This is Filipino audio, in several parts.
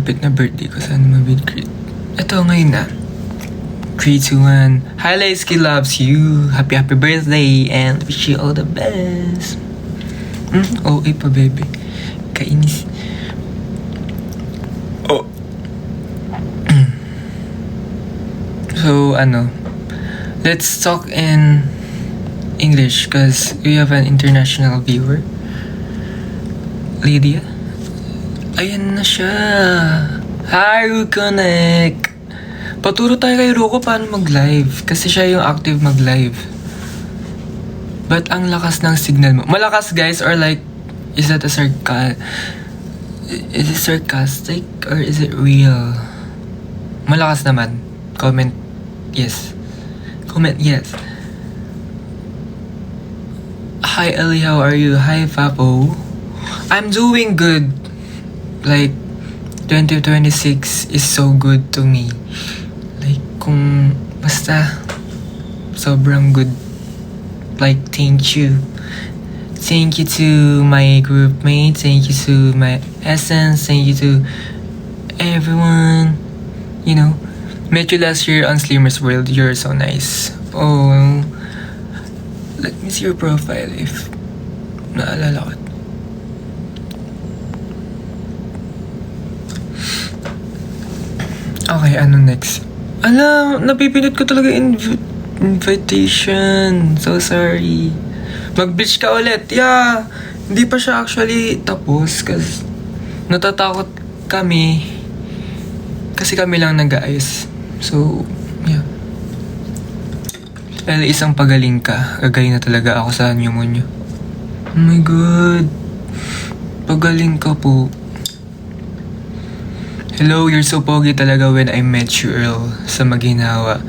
malapit na birthday ko. Sana mabid-greet. Ito, ngayon na. 3, 2, 1. Hi, Laisky loves you. Happy birthday and wish you all the best. Okay pa, baby. Kainis. Oh. So, let's talk in English because we have an international viewer. Lydia. Ayan na siya. Hi, Ruconnect. Paturo tayo kay Ruko paano mag-live kasi siya yung active mag-live. But ang lakas ng signal mo. Malakas, guys, or like, is that a is it sarcastic or is it real? Malakas naman. Comment yes. Comment yes. Hi, Ellie, how are you? Hi, Fapo. I'm doing good. Like, 2026 is so good to me. Like, kung basta sobrang good. Like, thank you. Thank you to my group mates. Thank you to my essence. Thank you to everyone. You know, met you last year on Slimmers World. You're so nice. Oh, let me see your profile if naalala ko. Okay, ano next? Alam, napipindot ko talaga invitation. So sorry. Mag-bleach ka ulit. Yeah. Hindi pa siya actually tapos kasi natatakot kami. Kasi kami lang nag-aayos. So, yeah. Well, isang pagaling ka. Gagaling na talaga ako sa pneumonia. Oh my God. Pagaling ka po. Hello, you're so pogi talaga when I met you, Earl. Sa Maghinawa.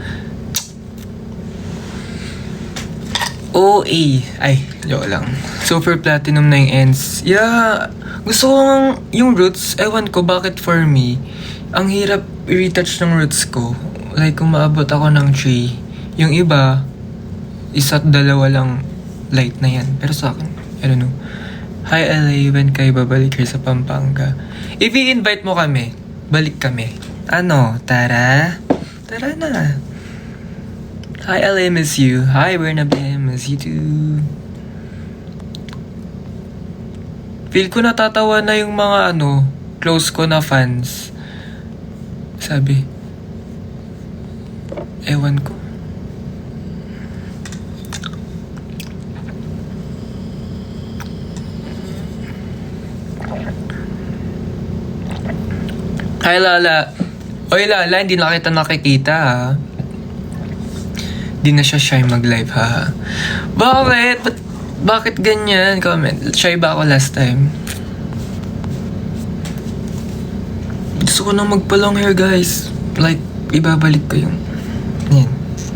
OA. Ay, joke lang. Super platinum na yung ends. Yeah, gusto ko yung roots. Ewan ko bakit for me. Ang hirap i-retouch ng roots ko. Like, kung maabot ako ng 3. Yung iba, 1 at 2 lang light na yan. Pero sa akin, I don't know. Hi, LA. When kayo babalik here sa Pampanga? If i-invite mo kami, balik kami. Tara? Tara na. Hi, LA, miss you. Hi, Bernabe, miss you too. Feel ko natatawa na yung mga close ko na fans. Sabi, ewan ko. Hi, Lala. Oy, Lala, hindi na kita nakikita, ha? Di na siya shy mag-live, ha? Bakit? Bakit ganyan? Comment. Shy ba ako last time? Gusto ko na magpa-long hair, guys. Like, ibabalik ko yung... Yan.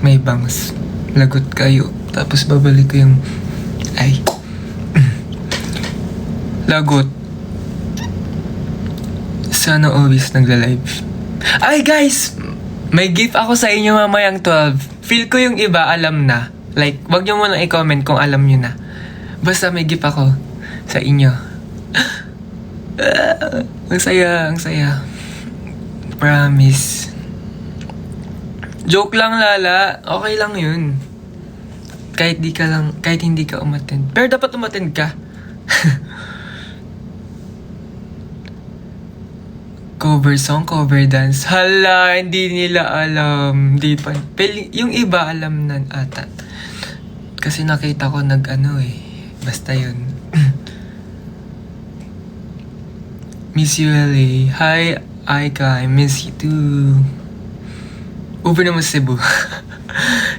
May bangs. Lagot kayo. Tapos babalik ko yung... Ay. Lagot. Sana always nagla-live. Ay, guys! May gift ako sa inyo mamayang 12. Feel ko yung iba alam na. Like, wag nyo muna i-comment kung alam nyo na. Basta may gift ako sa inyo. Ang saya, ang saya. Promise. Joke lang, Lala. Okay lang yun. Kahit hindi ka umattend. Pero dapat umattend ka. Cover song, cover dance. Hala, hindi nila alam. Di pa. Yung iba alam na ata. Kasi nakita ko Basta yun. Miss you, LA. Hi, Aika. I miss you too. Uber naman Cebu.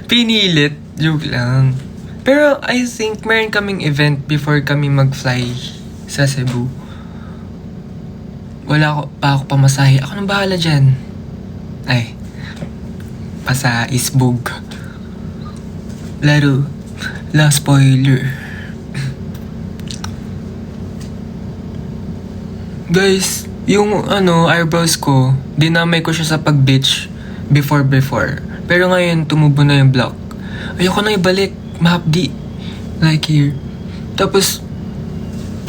Pinilit. Joke lang. Pero I think meron kaming event before kami mag-fly sa Cebu. Wala pa ako pamasahe. Ako nang bahala dyan. Ay. Pasa isbog. Laro. La spoiler. Guys, yung eyebrows ko, dinamay ko siya sa pag-beach before. Pero ngayon, tumubo na yung black. Ayoko na ibalik. Mahapdi. Like here. Tapos,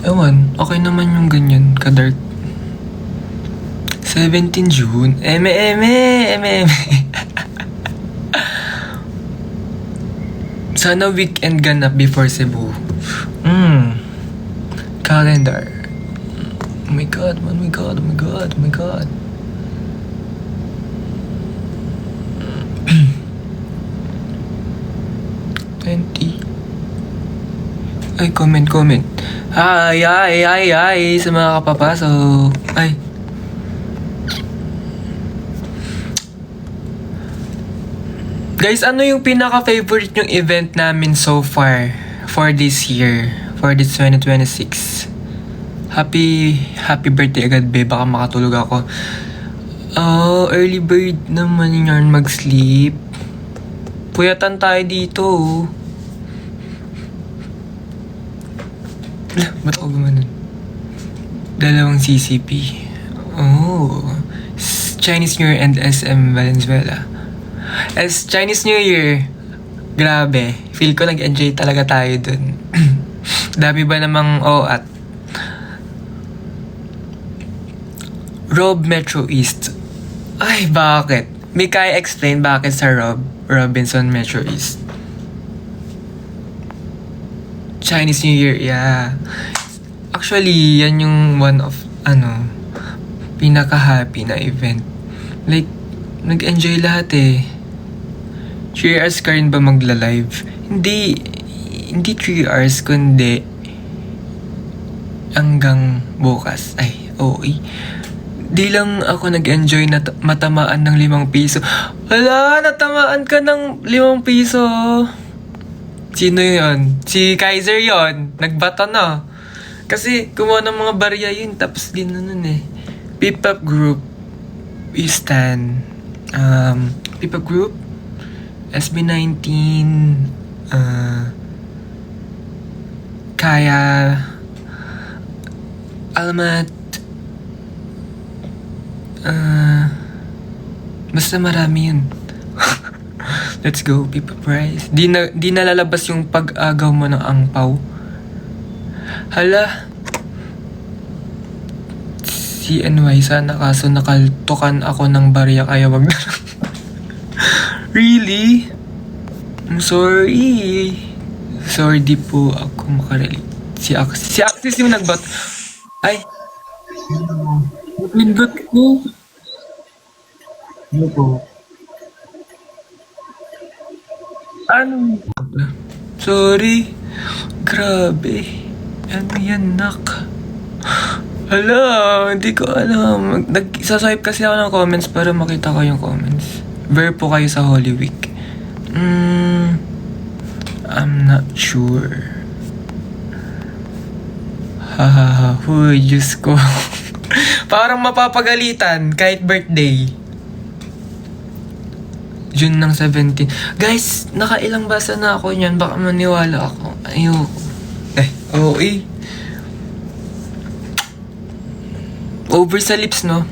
ewan, okay naman yung ganyan, ka-dark. 17 June. Eme. Sana weekend ganap before Cebu. Calendar. Oh my god. 20. Ay, comment. Ay, sa mga kapapasok. Ay. Guys, ano yung pinaka-favorite yung event namin so far for this year? For this 2026? Happy birthday agad, be. Baka makatulog ako. Oh, early bird naman yarn mag-sleep. Puyatan tayo dito. Ba't ako gumanon? 2 CCP. Oh. Chinese New Year and SM Valenzuela. As Chinese New Year, grabe. Feel ko nag-enjoy talaga tayo dun. Dami ba namang at Rob Metro East. Ay, bakit? May kaya explain bakit sa Robinson Metro East? Chinese New Year, yeah. Actually, yan yung one of, pinaka-happy na event. Like, nag-enjoy lahat eh. 3 hours ka rin ba magla-live? Hindi 3 hours, kundi hanggang bukas. Ay, di lang ako nag-enjoy na matamaan ng 5 piso. Hala, natamaan ka ng 5 piso. Sino yun? Si Kaiser yon. Nagbato na. Kasi kumuha ng mga barya yun. Tapos gano'n eh. P-Pop Group. Eastan. P-Pop Group. SB19. Kaya. Alamat. Basta marami yun. Let's go, People Price. Di na lalabas yung pag-agaw mo ng angpaw. Hala. CNY sana kaso nakaltukan ako ng barya kaya wag na lang. Really? I'm sorry. Sorry, di po ako makarelate. Si Axis yung nagbat. Ay. Nagpindot ko. Ano po? Ano? Sorry. Grabe. Ano yan, nak? Hala, hindi ko alam. Nag-saswipe kasi ako ng comments para makita ko yung comments. Ver po kayo sa Holy Week. I'm not sure. Hahaha. Huy, Diyos ko. Parang mapapagalitan kahit birthday. June ng 17. Guys, nakailang basa na ako niyan. Baka maniwala ako. Ayoko. Over sa lips, no?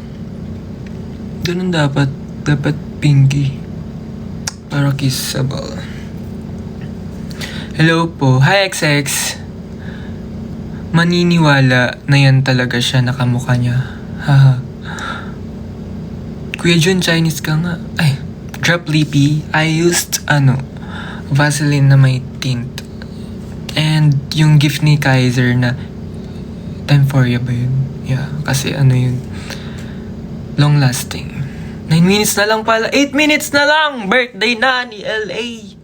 Ganun dapat. Dapat pinky. Para kissable. Hello po. Hi, XX. Maniniwala na yan talaga siya nakamukha niya. Haha. Kuya Jun, Chinese ka nga. Ay, drop lippy. I used, Vaseline na may tint. And yung gift ni Kaiser na Time for ya ba yun? Yeah, kasi yun. Long lasting. 9 minutes na lang pala. 8 minutes na lang! Birthday na ni LA.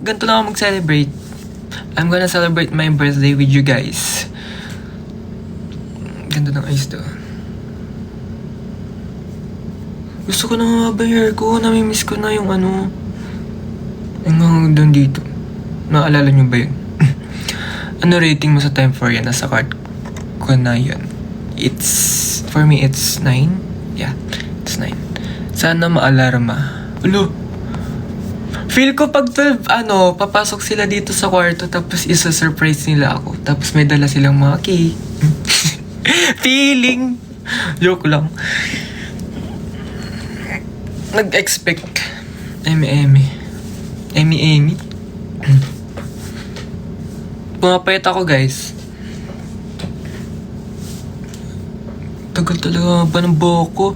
Ganito na ako mag-celebrate. I'm gonna celebrate my birthday with you guys. Ganda ng ice to. Gusto ko na mababa hair ko. Namimiss ko na yung yung doon dito. Naalala nyo ba yun? Ano rating mo sa Time for yan? Nasa card ko na yun. For me, it's 9. Yeah, it's 9. Sana ma-alarma. Feel ko pag 12, papasok sila dito sa kwarto tapos isa-surprise nila ako. Tapos may dala silang mga cake. Feeling. Joke lang. Nag-expect. Emi. Pumapayat ako, guys. Tagal talaga pa ng buhok ko.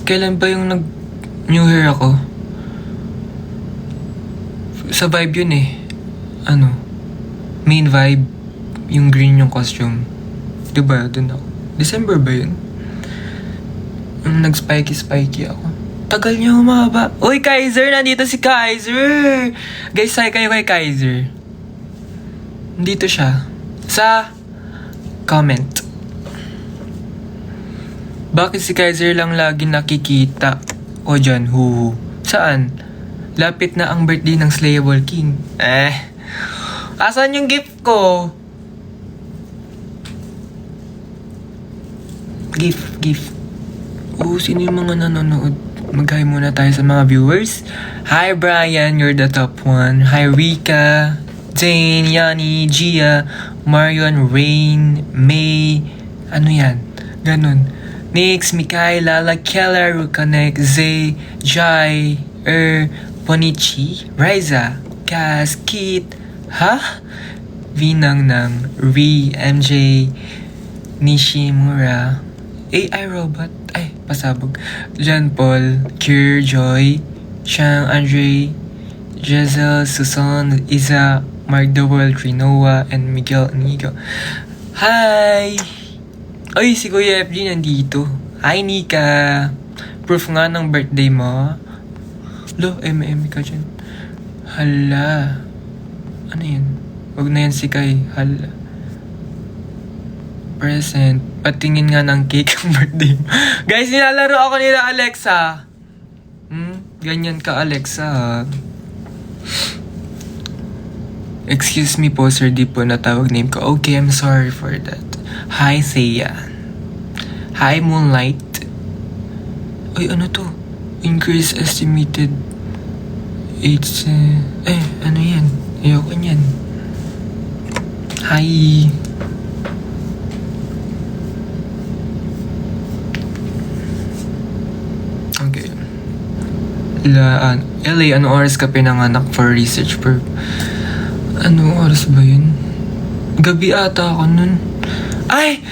Kailan ba yung new hair ako? Sa vibe yun eh. Ano? Main vibe. Yung green yung costume. Diba? Dun ako. December ba yun? Yung nag-spiky ako. Tagal niya humaba. Uy, Kaiser! Nandito si Kaiser! Guys, say kayo kay Kaiser. Nandito siya. Sa comment. Bakit si Kaiser lang lagi nakikita? O dyan, huhu. Saan? Lapit na ang birthday ng Slayable King. Asan yung gift ko? Gift. Sino yung mga nanonood? Mag-hi muna tayo sa mga viewers. Hi Brian, you're the top one. Hi Rika, Jane, Yani, Gia, Marion, Rain, May. Ano yan? Ganon. Nix, Mikaela, Lakela, Rukanek, Zay, Jai, Ponichi, Riza, Kaz, Kit, Vinang ng Ri, MJ, Nishimura, AI Robot, pasabog, John Paul, Kier, Joy, Shang, Andre, Jezel, Susan, Iza, Mark Dowell, Trinoa, and Miguel Anigo. Hi! Ay, si Kuya FG nandito. Hi, Nika! Proof nga ng birthday mo. Lo, ka dyan. Hala. Ano yun? Huwag na yan si Kai. Hala. Present. Patingin nga ng cake ang birthday mo. Guys, nilalaro ako nila Alexa. Ganyan ka, Alexa. Excuse me po, sir. Di po natawag name ko. Okay, I'm sorry for that. Hi, Seiya. Hi, Moonlight. Ay, ano to? Increase estimated. It's, ano yan? Ayoko niyan. Hi. Okay. LA, anong oras ka pinanganak for research purpose? Anong oras ba yun? Gabi ata ako nun. Ay!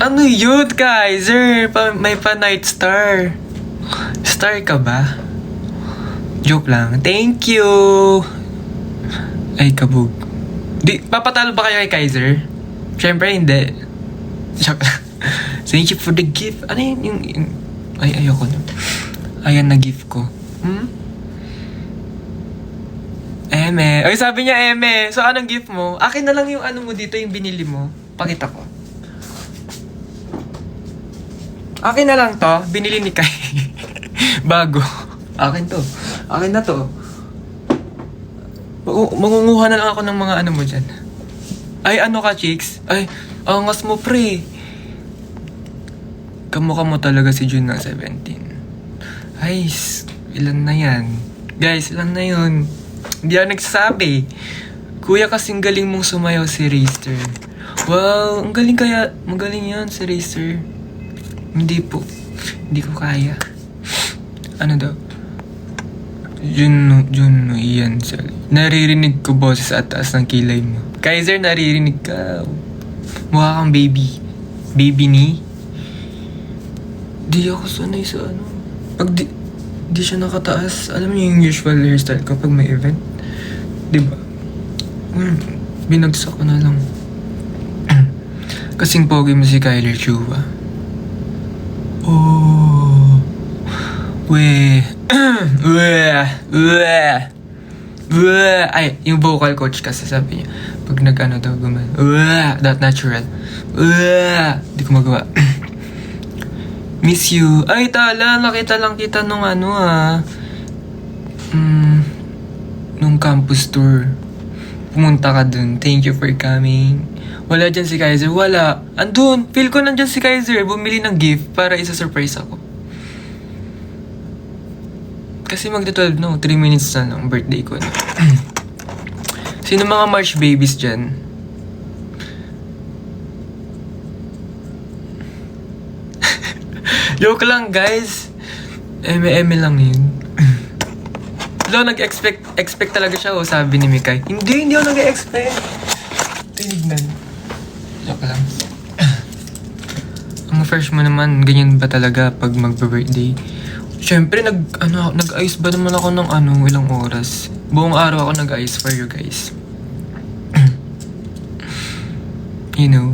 Ano yun, Kaiser? May pa-night star. Star ka ba? Joke lang. Thank you! Ay, kabog. Papatalo ba kayo kay Kaiser? Siyempre, hindi. Joke lang. Thank you for the gift. Ano yun? Yung ay, ayoko na. Ayan na gift ko. Eme. Ay, sabi niya Eme. So, anong gift mo? Akin na lang yung ano mo dito, yung binili mo. Pakita ko. Akin na lang to. Binili ni Kai. Bago. Akin to. Akin na to. Mangunguha na lang ako ng mga ano mo dyan. Ay, ano ka, chicks? Ay, angas mo, pre. Kamukha mo talaga si June ng 17. Ay, ilan na yan? Guys, ilan na yun? Hindi ako nagsasabi. Kuya, kasing galing mong sumayaw si Razer. Wow, ang galing kaya. Magaling yan si Razer. Hindi po. Hindi ko kaya. Ano daw? Juno, iyan. Naririnig ko boses at taas ng kilay mo. Kaiser, naririnig ka. Mukha kang baby. Baby ni? Di ako sanay sa ano. Pag di siya nakataas, alam niyo yung usual hairstyle ko pag may event. Diba? Binagsak ko na lang. Kasing pogi mo si Kyler Chua. Oh. Ay, yung vocal coach kasi sabi niya, pag nag-ano daw guman, that natural. Di ko magawa. Miss you. Ay, tala, nakita lang kita nung ano nung campus tour. Pumunta ka dun. Thank you for coming. Wala dyan si Kaiser. Wala. Andun. Feel ko nandyan si Kaiser. Bumili ng gift para isa-surprise ako. Kasi magda-12 no. 3 minutes na lang birthday ko. No? Sino mga March babies dyan? Joke lang, guys. Eme lang yun. Lo, nag-expect talaga siya, sabi ni Mikay. Hindi ako nag-expect. Tinignan. Joke lang. Ang first mo naman, ganyan ba talaga pag magbe-birthday? Siyempre, nag-ayos ba naman ako ng ilang oras? Buong araw ako nag-ayos for you guys. You know.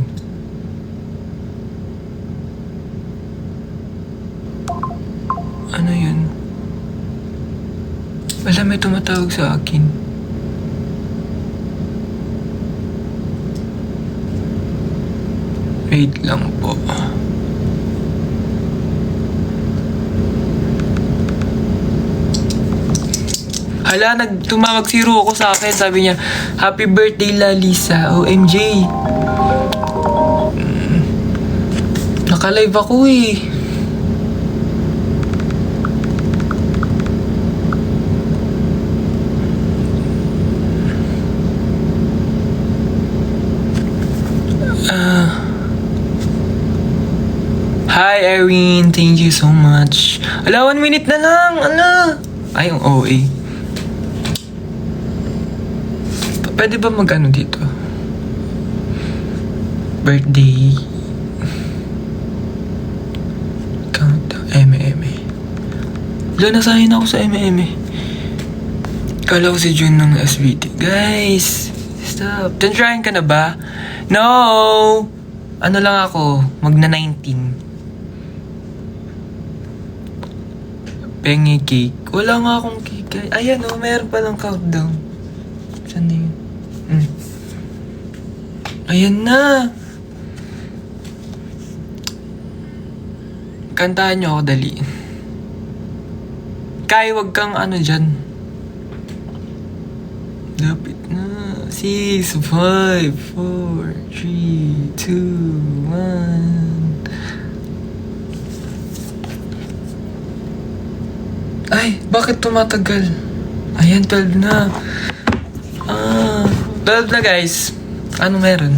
Ano yun? Wala, may tumatawag sa akin. Wait lang po. Hala, tumawag si Rocco sa akin. Sabi niya, Happy birthday, Lalisa. OMG. Naka-live ako eh. Hi, Irene. Thank you so much. Ala, 1 minute na lang. Ala. Ay, yung OA. Pwede ba dito? Birthday. Countdown. M. Wala, nasahin ako sa M. Kala ko si June ng SBT. Guys, stop. Trying ka na ba? No! Ano lang ako, magna 19. Pengi cake. Wala nga akong cake. Ayan o, meron palang countdown. Saan na yun? Ayan na! Kantahan niyo ako, dali. Kai, wag kang dyan. Lapit na. 6, 5, 4, 3, 2, 1. Ay, bakit tumatagal? Ayan, 12 na. 12 na guys. Ano meron?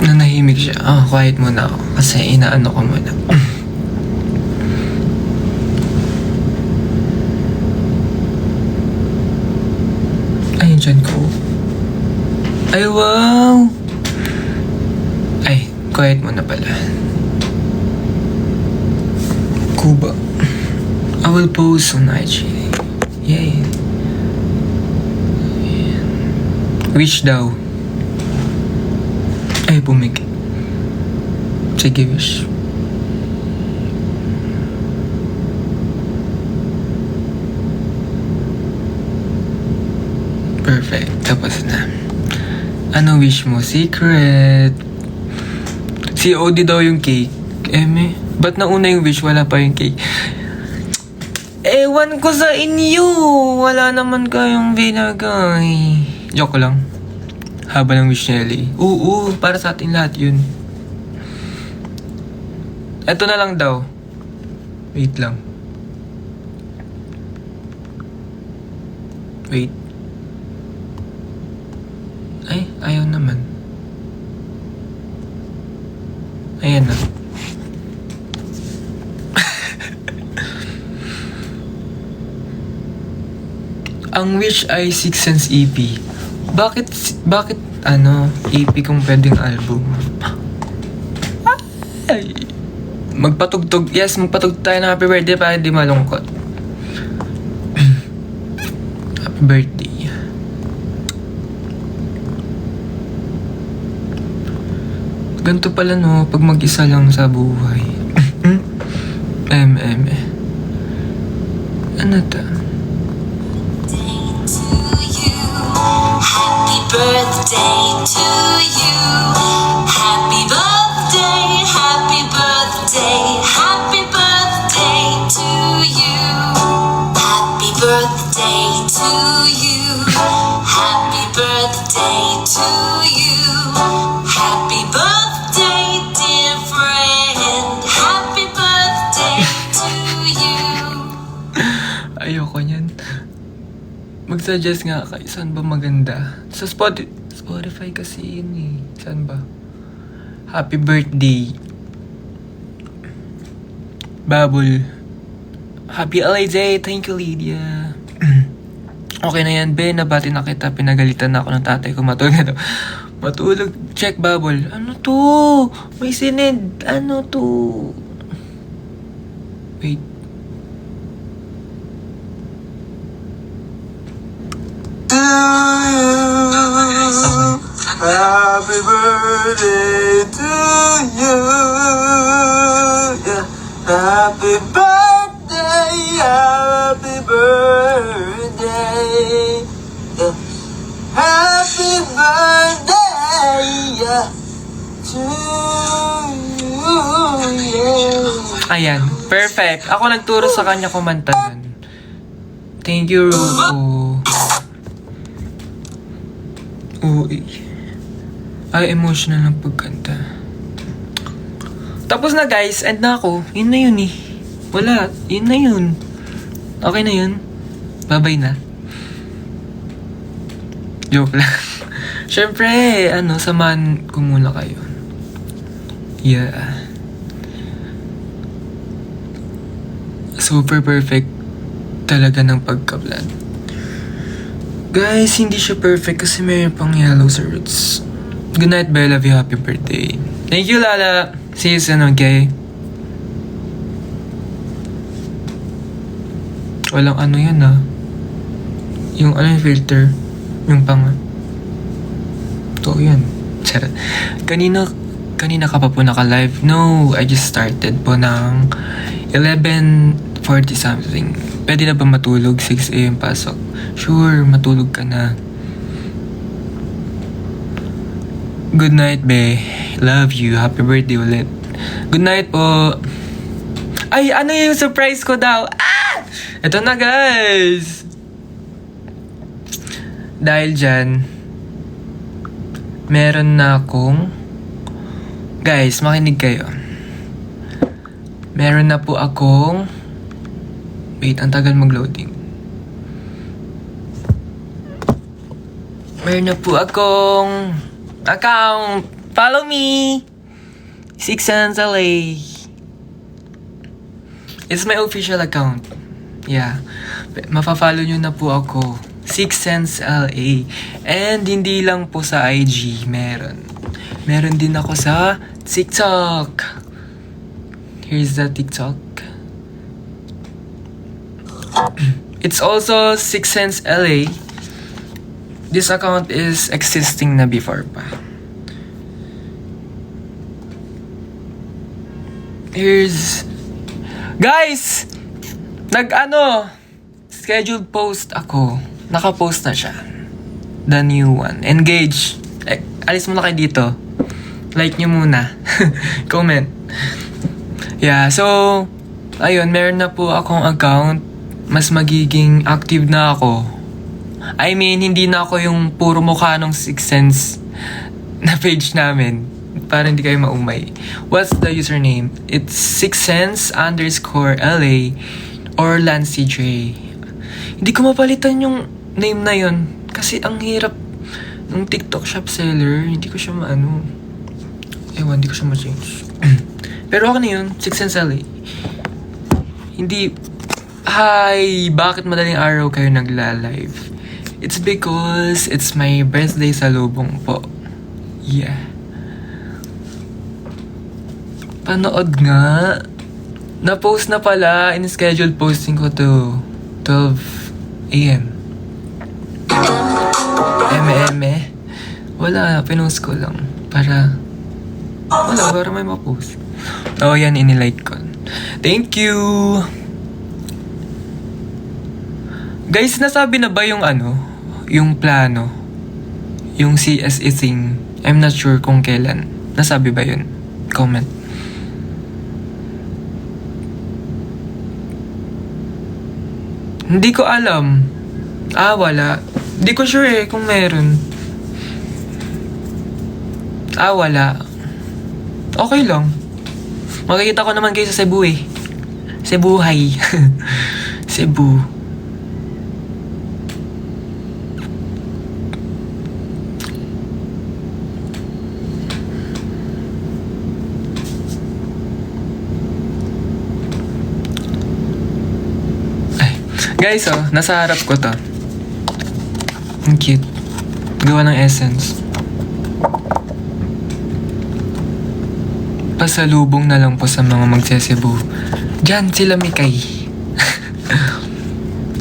Nanahimik siya. Quiet muna ako. Kasi inaano ko muna. Ayun dyan ko. Ay, wow! Ay, quiet muna pala. Kuba. I will post on IG. Yay. Wish daw. Ay, pumikit. Sige, wish. Perfect. Tapos na. Ano wish mo? Secret. COD daw yung cake. Ba't nauna yung wish? Wala pa yung cake. Ewan ko sa inyo. Wala naman kayong binagay. Joke lang. Haba ng wish niya, Ellie. Oo, para sa atin lahat yun. Eto na lang daw. Wait lang. Wait. Ay, ayaw naman. Ayan na. Ang wish ay Six Sense EP. Bakit EP kung pwedeng album? Ay. Magpatugtog. Yes, magpatugtog tayo ng happy birthday para di malungkot. Happy birthday. Ganito pala no, pag mag-isa lang sa buhay. Ano ta? Happy birthday to you. Happy birthday, happy birthday, happy birthday to you. Happy birthday to you. Happy birthday to you. Happy birthday, dear friend. Happy birthday to you. Ayoko niyan. Mag-suggest nga kayo, saan ba maganda? Sa Spotify kasi yun eh. Saan ba? Happy birthday. Babul. Happy LA Day. Thank you, Lydia. Okay na yan, be. Nabati na kita. Pinagalitan na ako ng tatay ko. Matulog na daw. Matulog. Check, Babul. Ano to? May sinend. Ano to? Wait. Happy birthday to you. Yeah. Happy birthday, happy birthday. Yeah. Happy birthday yeah, to you. Yeah. Ayan. Perfect. Ako nagturo sa kanya kumanta nun. Thank you, Ruko. Uy. Ay, emotional ng pagkanta. Tapos na guys, end na ako. Yun na yun eh. Wala, yun na yun. Okay na yun. Bye-bye na. Joke lang. Siyempre, samahan ko muna kayo. Yeah. Super perfect talaga ng pagka-vlog. Guys, hindi siya perfect kasi may pang yellow sa roots. Good night, Bella. Love you. Happy birthday. Thank you, Lala. See you soon, okay? Walang yan, ah. Yung yung filter. Yung pang... Ito, yan. Charot. Kanina ka pa po naka-live? No, I just started po ng 11:40 something. Pwede na ba matulog? 6 AM pasok. Sure, matulog ka na. Good night, be. Love you. Happy birthday ulit. Good night po. Ay, ano yung surprise ko daw? Ah! Ito na, guys. Dahil dyan, meron na akong... Guys, makinig kayo. Meron na po akong... Wait, ang tagal mag-loading. Meron na po akong... account. Follow me. 6 Cents LA. It's my official account. Yeah. Mapafollow nyo na po ako. 6 Cents LA. And hindi lang po sa IG. Meron din ako sa TikTok. Here's the TikTok. It's also 6 Cents LA. This account is existing na before pa. Here's... Guys! Scheduled post ako. Naka-post na siya. The new one. Engage. Alis muna kayo dito. Like nyo muna. Comment. Yeah, so... Ayun, meron na po akong account. Mas magiging active na ako. I mean, hindi na ako yung puro mukha ng 6 Cents na page namin. Para hindi kayo maumay. What's the username? It's 6cents_LA or Lancy J. Hindi ko mapalitan yung name na yun. Kasi ang hirap ng TikTok shop seller. Hindi ko siya hindi ko siya ma-change. Pero ako na yun, 6cents_LA. Hindi... Hi! Bakit madaling araw kayo nagla-live? It's because it's my birthday sa lubong po. Yeah. Panood nga. Na-post na pala. In-scheduled posting ko to 12 AM. Wala, pinost ko lang. Para may ma-post. Oh, yan, inilike ko. Thank you! Guys, nasabi na ba yung yung plano? Yung CSE thing? I'm not sure kung kailan. Nasabi ba yun? Comment. Hindi ko alam. Wala. Hindi ko sure kung meron. Wala. Okay lang. Makikita ko naman kayo sa Cebu eh. Cebuhay. Cebu. Guys, oh, nasa harap ko to. Ang cute. Gawa ng Essence. Pasalubong na lang po sa mga magsesebu. Diyan sila Mikay.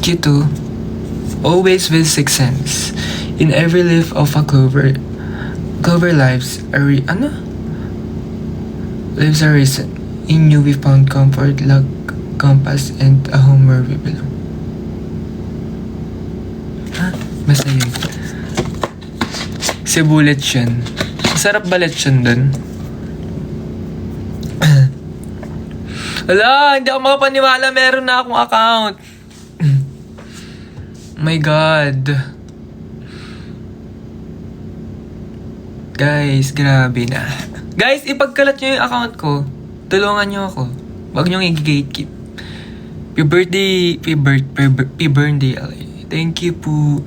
Cute oh. Always with sixth sense. In every leaf of a clover lives lives a reason. In you we found comfort, luck, compass, and a home where we belong. Ha? Basta yun. Si Bullet yun. Masarap ba lechon dun? Wala, hindi ako makapaniwala. Meron na akong account. My God. Guys, grabe na. Guys, ipagkalat nyo yung account ko. Tulungan nyo ako. Huwag nyo i-gatekeep. Happy birthday, LA. Thank you po.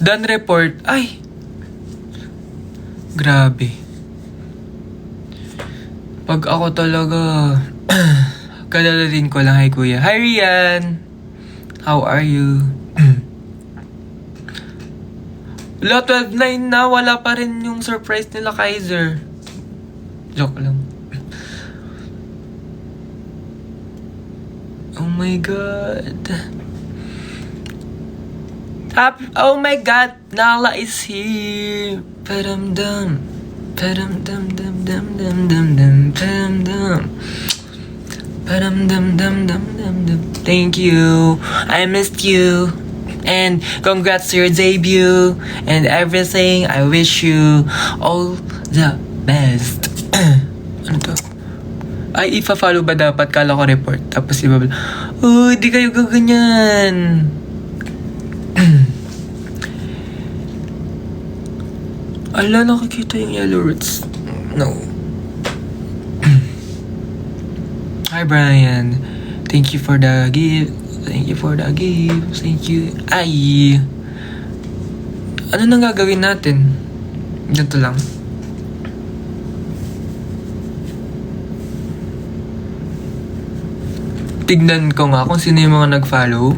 Done report. Ay! Grabe. Pag ako talaga... Kadalarin ko lang, hi kuya. Hi Rian! How are you? Wala, 12-9 na. Wala pa rin yung surprise nila Kaiser. Joke lang. Oh my God. Oh my God. Nala is here. Paramdam. Paramdam dam dam dam dam dam paramdam. Paramdam dam dam dam dam. Thank you. I missed you. And congrats to your debut and everything. I wish you all the best. Ano to? Ay, ipa-follow ba dapat? Kala ko report. Tapos ibabala. Uy, di kayo gaganyan. Ala, nakikita yung yellow roots. No. Hi, Brian. Thank you for the gift. Thank you for the gift. Thank you. Ay! Ano nang gagawin natin? Ganito lang. Tignan ko nga kung sino yung mga nag-follow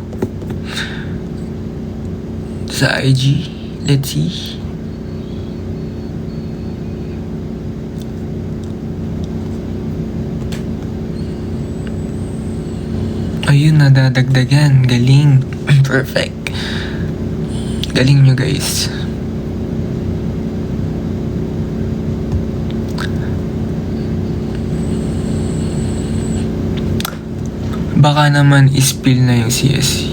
sa IG. Let's see. Ayun, nadadagdagan. Galing. Perfect. Galing nyo, guys. Baka naman ispill na yung CSC.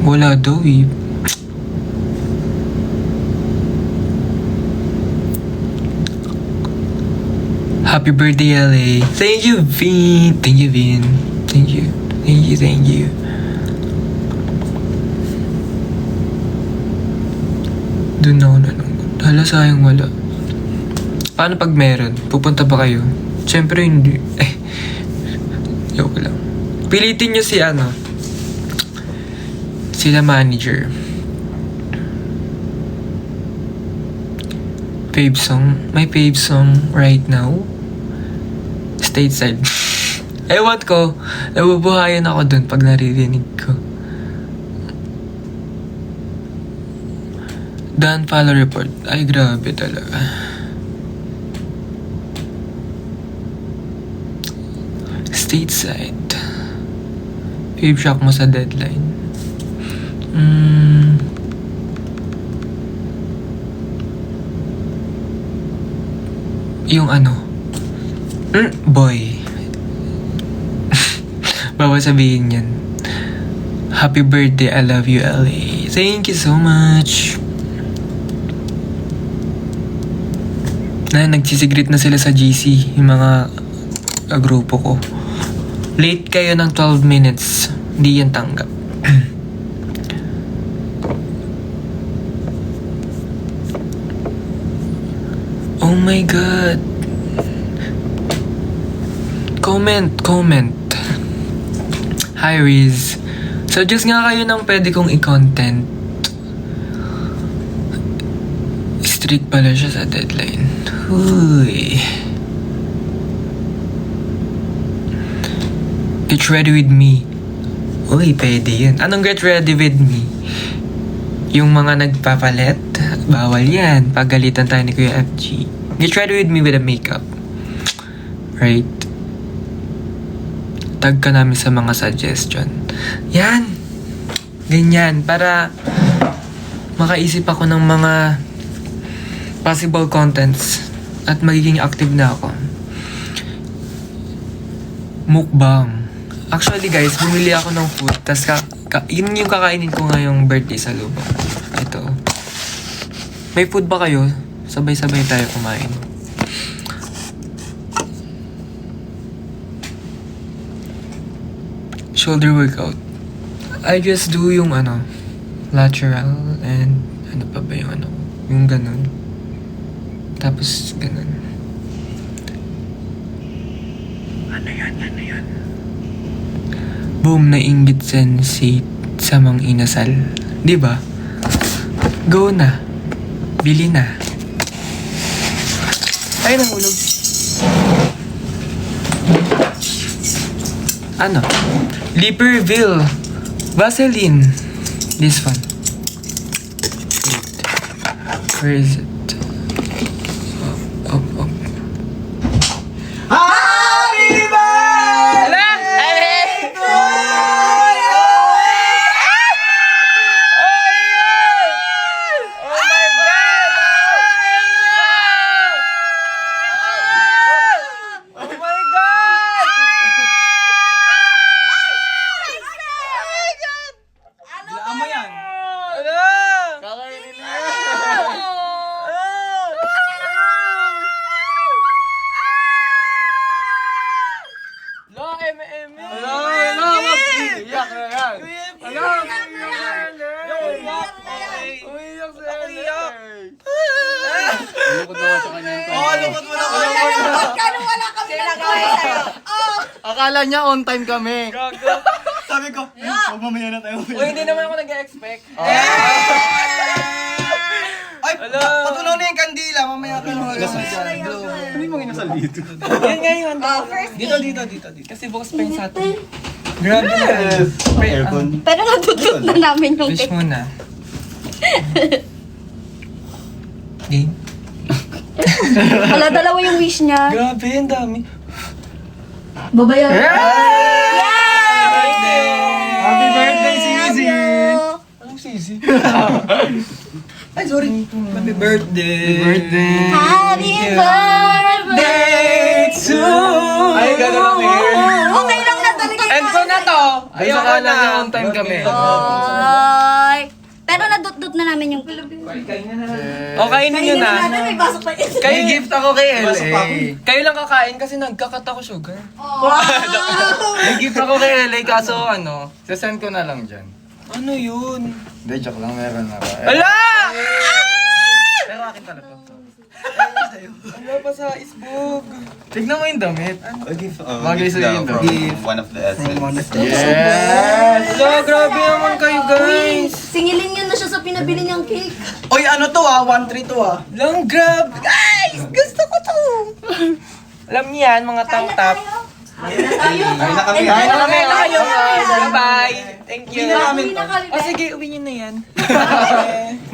Wala daw eh. Happy birthday, LA. Thank you, Vin. Thank you, Vin. Thank you. Thank you, thank you. Doon ako nanonood. Hala, sayang wala. Paano pag meron? Pupunta ba kayo? Siyempre hindi. Joke lang. Pilitin nyo si sila manager. Fave song. My fave song right now. Stateside. Ewan ko, nabubuhayan ako dun pag naririnig ko. Dan follow report. Ay, grabe talaga. Stateside. Fave shock mo sa deadline. Yung boy. Bawal sabihin yan. Happy birthday, I love you, LA. Thank you so much. Nagsisigrit na sila sa GC, yung mga grupo ko. Late kayo ng 12 minutes. Hindi yan tanggap. Oh my God. Comment. Hi, Riz. Suggest nga kayo ng pwede kong i-content. Strict pala siya sa deadline. Uy. Get ready with me. Uy, pwede yun. Anong get ready with me? Yung mga nagpapalit, bawal yan. Pagalitan tayo ni Kuya FG. Get ready with me with a makeup. Right? Tag ka namin sa mga suggestion. Yan! Ganyan. Para makaisip ako ng mga possible contents at magiging active na ako. Mukbang. Actually guys, bumili ako ng food. Tas yun yung kakainin ko ngayong birthday sa Lubang. Ito. May food ba kayo? Sabay-sabay tayo kumain. Shoulder workout. I just do yung lateral and ano pa ba yung yung ganun. Tapos ganun. Ano yun? Boom, nainggit sensei sa mang inasal. Di ba? Go na. Bili na. Ay, nahulog. Ano? Libreville. Vaseline. This one. Wait. Where is it? Up. Happy birthday! Akala niya on time kami. Sabi ko, huwag mamaya na tayo. Uy, hindi naman ako nag-expect. Ay, patunaw na yung kandila. Mamaya ka na. Ano yung mga inasal dito? Yan nga yun. Dito. Kasi bukas pa yung sa atin. Grabe na. Aircon. Pero natutut na namin yung Wish muna. Game? Wala, dalawa yung wish niya. Grabe, ang dami. Babayan. Happy birthday, Sisi! Anong sisi? Ay, sorry. Happy birthday. Happy birthday to Ay, gano'n lang eh. Okay lang na talaga. And ko na to. Ay, Ayoko akala na. niya on time kami. Ay. Pero nadut-dut na namin yung O, kainin nyo na. May pasok pa yun. Kayo, May gift ako kay Pasok pa ako. LA. kayo lang kakain kasi nagkakat ako sugar. May gift ako kay LA kaso sasend ko na lang dyan. Ano yun? Hindi, joke lang, meron na ba? Ala! Pero akin pala to. Wala pa sa isbog. Tignan mo yung damit. Bagay sa'yo yun, from one of the essence. Yes! Ala, grabe naman kayo guys. Singilin niya na siya sa pinabili niyang cake. Oy, ano to 1-3 to Lang, grab. Guys, gusto ko to. Alam niyo yan, mga tang-tap. Ay, na kami. Kain na kayo. Bye-bye. Thank you. Uwi na kami. O sige, uwi niyo na yan.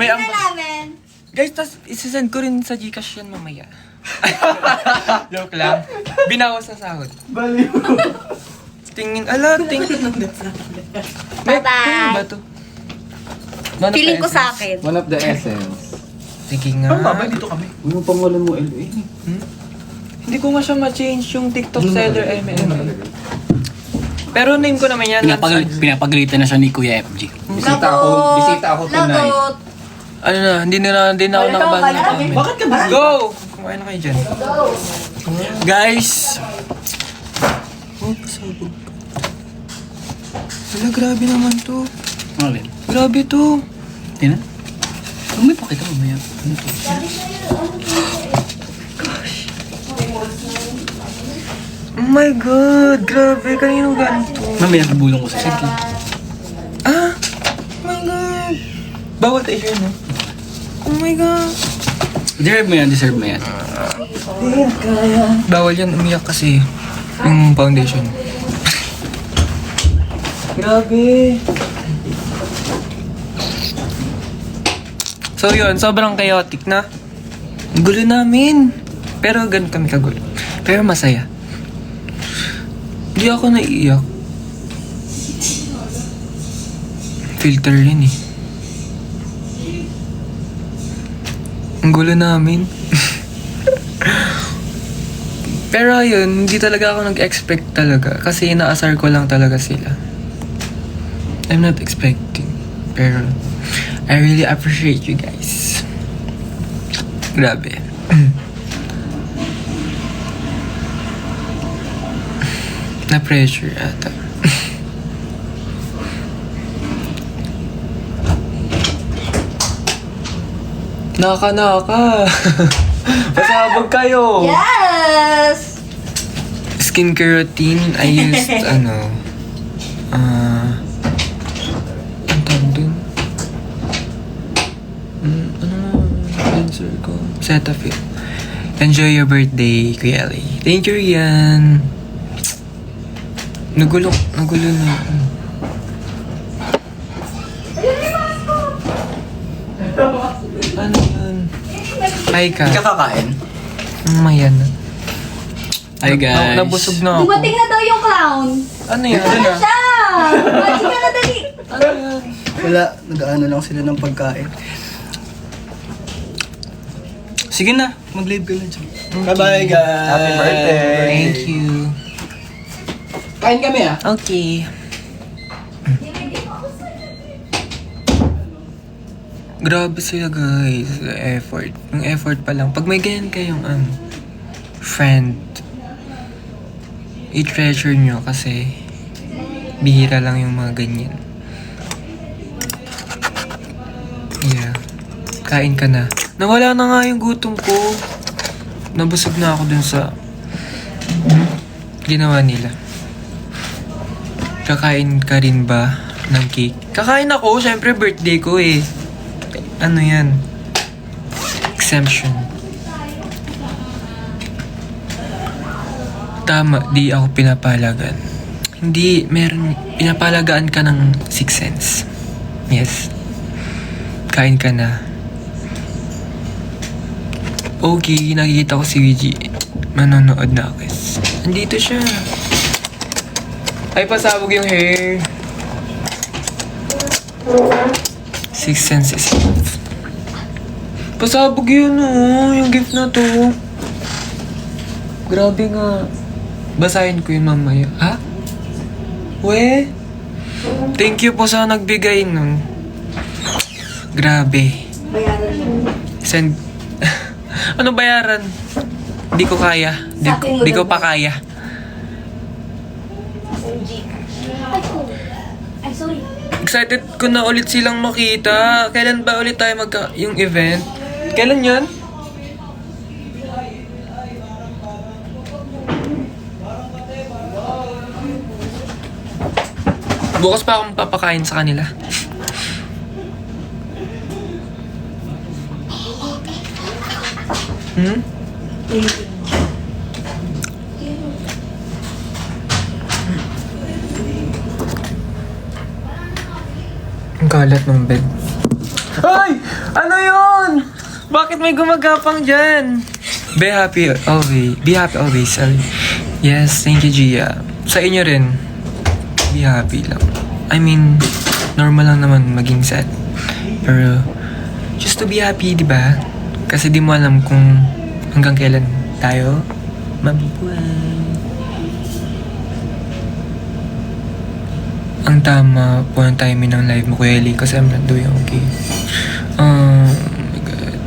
May Uwi na namin. Guys, tas isasend ko rin sa Gcash yan mamaya. Joke lang. Binawas sa sahod. Baliw. Tingin, Bye-bye. Ano ba to? One of Feeling the ko sa essence. akin. One of the essence. Sige nga. Babay dito kami. Ano pangalan mo, LA? Hindi ko nga siya ma-change yung TikTok seller MM. Pero name ko naman yan. Pinapagalitan na siya ni Kuya FG. Bisita ako tonight. Lagot. Ano na, hindi na ako nakabasa ng comment. Bakit ka ba? Go! Kumain na kayo dyan. Guys! Oh, pasabog. Wala, grabe naman to. Ano rin? Grabe to. Tina? May pakita mo ba yan? Ano to? Oh my God, grabe. Kanino ganito? Mamaya nabulong ko sa sige. Ah! Oh my God. Bawal tayo no? Oh my God. Deserve mo yan. Bawal yan umiyak kasi yung foundation. Grabe. So yun, sobrang chaotic na. Ang gulo namin. Pero ganun kami kagulo. Pero masaya. Hindi ako naiiyak. Filter yun eh. Ang gulo namin. Pero ayun, hindi talaga ako nag-expect talaga. Kasi inaasar ko lang talaga sila. I'm not expecting. Pero I really appreciate you guys. Grabe. Na-pressure ata. Naka. Pasabog kayo. Yes! Skincare routine, I used, ang tawag dun? Cleanser ko. Cetaphil. Enjoy your birthday, Kuya Ali. Thank you, Rian. Nagulo na. Ano yun? Hi ka. Hindi ka kakain? Mamaya na. Hi guys. Nabusog na ako. Dumating na daw yung clown. Ano yan? Ano siya? Magic ka na dali. Ano yan? Wala, nag-ano lang sila ng pagkain. Sige na, mag-leave ka na dyan. Bye-bye guys! Happy birthday! Thank you. Kain kami ah. Okay. Grabe sila guys. Effort. Yung effort pa lang. Pag may ganyan kayong friend, i-treasure nyo kasi bihira lang yung mga ganyan. Yeah. Kain ka na. Nawala na nga yung gutom ko. Nabusog na ako dun sa ginawa nila. Kakain ka rin ba ng cake? Kakain ako. Syempre birthday ko eh. Ano yan? Exemption. Tama, di ako pinapalagan. Hindi, pinapalagaan ka ng 6 cents. Yes. Kain ka na. Okay, nakikita ko si Wiji. Manonood na ako. Andito siya. Ay, pasabog yung hair. 6 cents is enough. Pasabog yun yung gift na to. Grabe nga. Basahin ko yun mamaya. Ha? We? Thank you po sa nagbigay nun. Grabe. Bayaran mo. Send. Ano bayaran? Di ko kaya. Di ko pa kaya. Ay, sorry. Excited ko na ulit silang makita. Kailan ba ulit tayo yung event? Kailan yan? Bukas pa akong papakain sa kanila. Ang kalat ng bed. Ay! Ano yun? Bakit may gumagapang dyan? Be happy always. Be happy always. Yes, thank you, Gia. Sa inyo rin. Be happy lang. I mean, normal lang naman maging sad. Pero, just to be happy, di ba? Kasi di mo alam kung hanggang kailan tayo mabubuhay. Ang tama po ng timing ng live mo, Kuya Eli, kasi I'm not doing okay. Oh my God.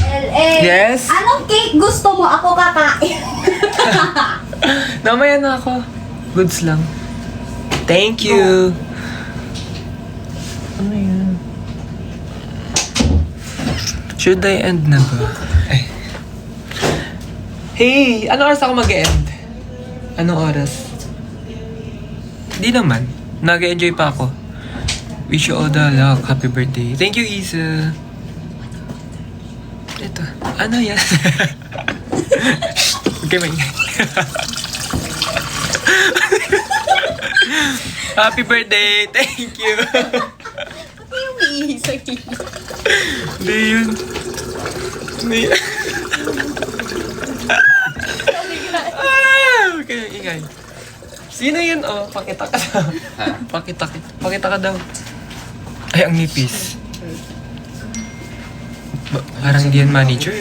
LA. Yes? Anong cake gusto mo? Ako kakain. Namaya na ako. Goods lang. Thank you. Ano yan? Should I end na ba? Ay. Hey! Anong oras ako mag-end? Anong oras? Di naman. Nag-enjoy pa ako. Wish you all the luck. Happy birthday. Thank you, Isa. Ito. Ano yan? Okay, may Happy birthday! Thank you! Pati yung iihi sa kilo. Hindi yun. Hindi. Okay, ingay. Sino yun? Oh, pakita ka daw. Pakita ka daw. Ay, ang nipis. Parang di yan manager.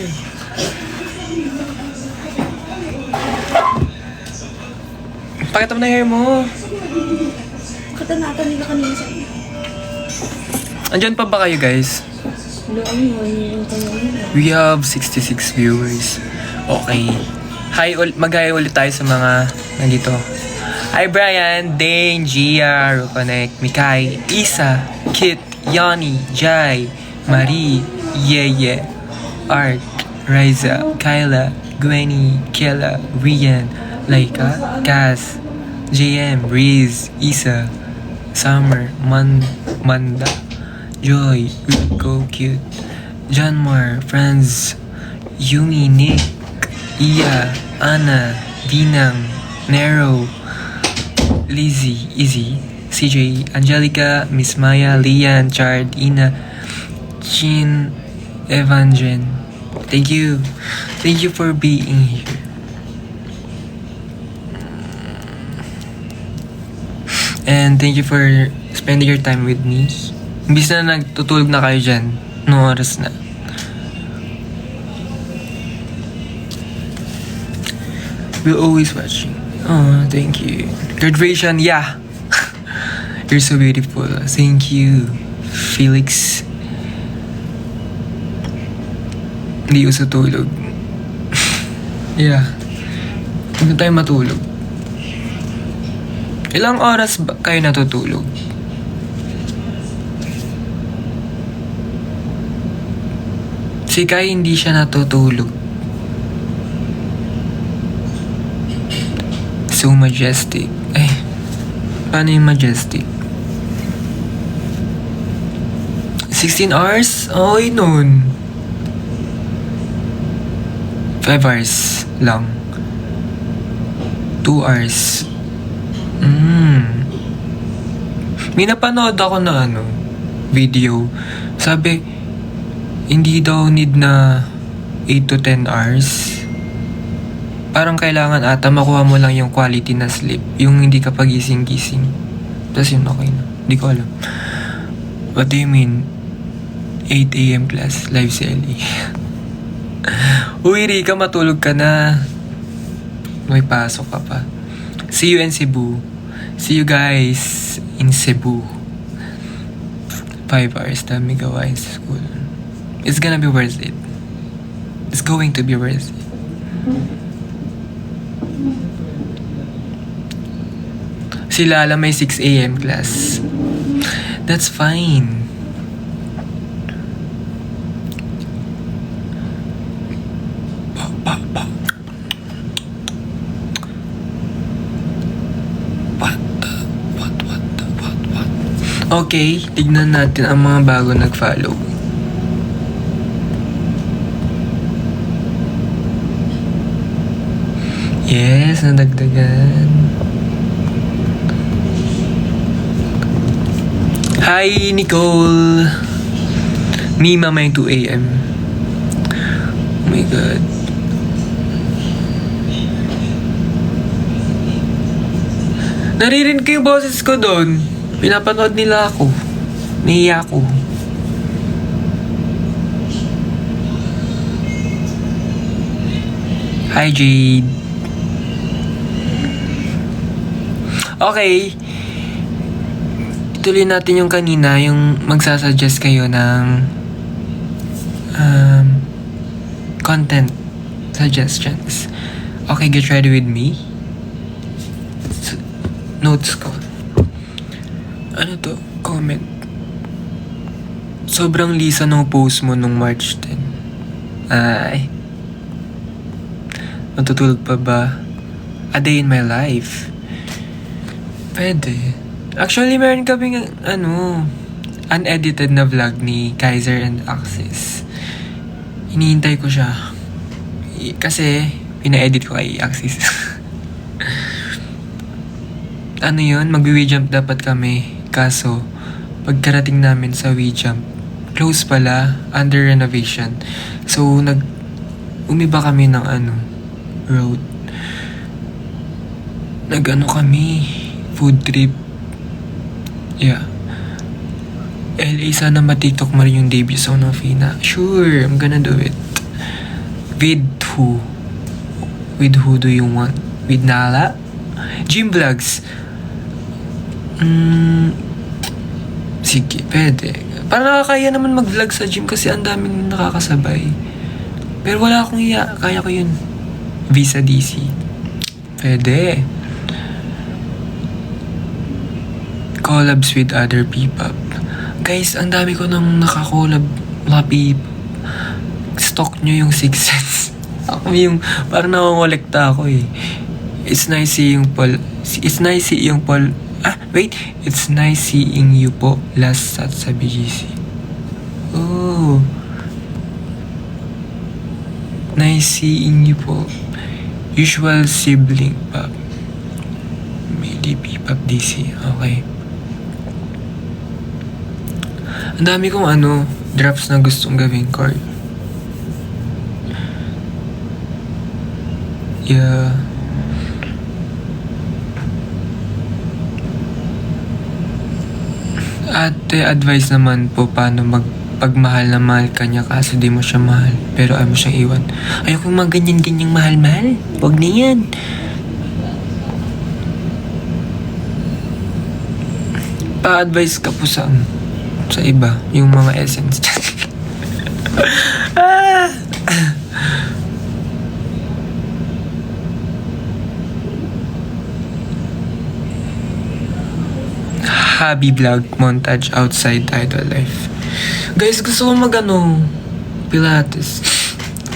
Pakita mo na hair mo. Kita natin nila kanina sa Andyan pa ba kayo, guys? We have 66 viewers. Okay. Hi, mag-hi ulit tayo sa mga nandito. Hi, Brian, Dane, Gia, Ruconnect, Mikay, Isa, Kit, Yanni, Jai, Marie, Yeye, Art, Riza, Kyla, Gwenny, Kela, Rian, Laika, Kaz, JM, Riz, Isa, Summer, Manda, Joy, Rico, Cute, Janmar, Franz, Yumi, Nick, Iya, Ana, Vinang, Nero, Lizzie, Izzy, CJ, Angelica, Miss Maya, Lian, Chard, Ina, Chin, Evangen. Thank you. Thank you for being here. And thank you for spending your time with me. Imbis na nagtutulog na kayo dyan, no oras na. We're always watching. Oh, thank you. Graduation, yeah. You're so beautiful. Thank you, Felix. Hindi uso tulog. Yeah. Hindi tayo matulog. Ilang oras ba kayo natutulog? Si Kai hindi siya natutulog. So majestic. Ay, paano yung majestic? 16 hours? Okay nun. 5 hours lang. 2 hours. May napanood ako na video. Sabi, hindi daw need na 8 to 10 hours. Parang kailangan ata makuha mo lang yung quality na sleep. Yung hindi ka pagising-gising. Tapos yun okay na. Hindi ko alam. What do you mean? 8 a.m. class. Live si Ellie. Uy, Rika, matulog ka na. May pasok ka pa. See you in Cebu. See you guys in Cebu. 5 hours dami gawain sa school. It's gonna be worth it. It's going to be worth it. Si Lala may 6 a.m. class. That's fine. Okay, tignan natin ang mga bago nag-follow. Yes, nadagdagan. Hi, Nicole! Mima may 2 a.m. Oh my God. Naririnig ko yung boses ko doon. Pinapanood nila ako. Naiya ako. Hi, Jade. Okay. Tuloy natin yung kanina, yung magsasuggest kayo ng content suggestions. Okay, get ready with me. Notes ko. Ano to? Comment. Sobrang lisa ng post mo nung March 10. Ay. Matutulog pa ba? A day in my life. Pwede. Actually, meron kaming unedited na vlog ni Kaiser and Axis. Hinihintay ko siya. Kasi, pina-edit ko kay Axis. ano yun, mag-wee jump dapat kami. Kaso, pagkarating namin sa wee jump, close pala, under renovation. So, umiba kami ng road. Kami, food trip. Yeah. LA, sana ma-tiktok mo rin yung debut song ng Fina. Sure, I'm gonna do it. With who? With who do you want? With Nala? Gym vlogs. Sige, pwede. Parang nakakaya naman mag-vlog sa gym kasi ang daming nakakasabay. Pero wala akong iya. Kaya ko yun. Visa DC. Pwede. Collabs with other people. Guys, ang dami ko nang nakakollab. Mga stock nyo yung 6 cents. Ako yung, parang nakongolekta ako eh. It's nice seeing Paul. It's nice seeing Paul. It's nice seeing you po last sa BGC. Oh. Nice seeing you po. Usual sibling pa. Maybe P-Pop DC. Okay. Ang dami kong drops na gustong gawin, Carl. Yeah. Ate, advice naman po paano pagmahal na mahal ka niya kaso di mo siya mahal pero ayaw mo siyang iwan. Ayoko mga ganyan-ganyang mahal-mahal. Huwag na yan. Pa-advise ka po sa iba, yung mga essence. Hobby vlog montage outside idol life. Guys, gusto ko Pilates.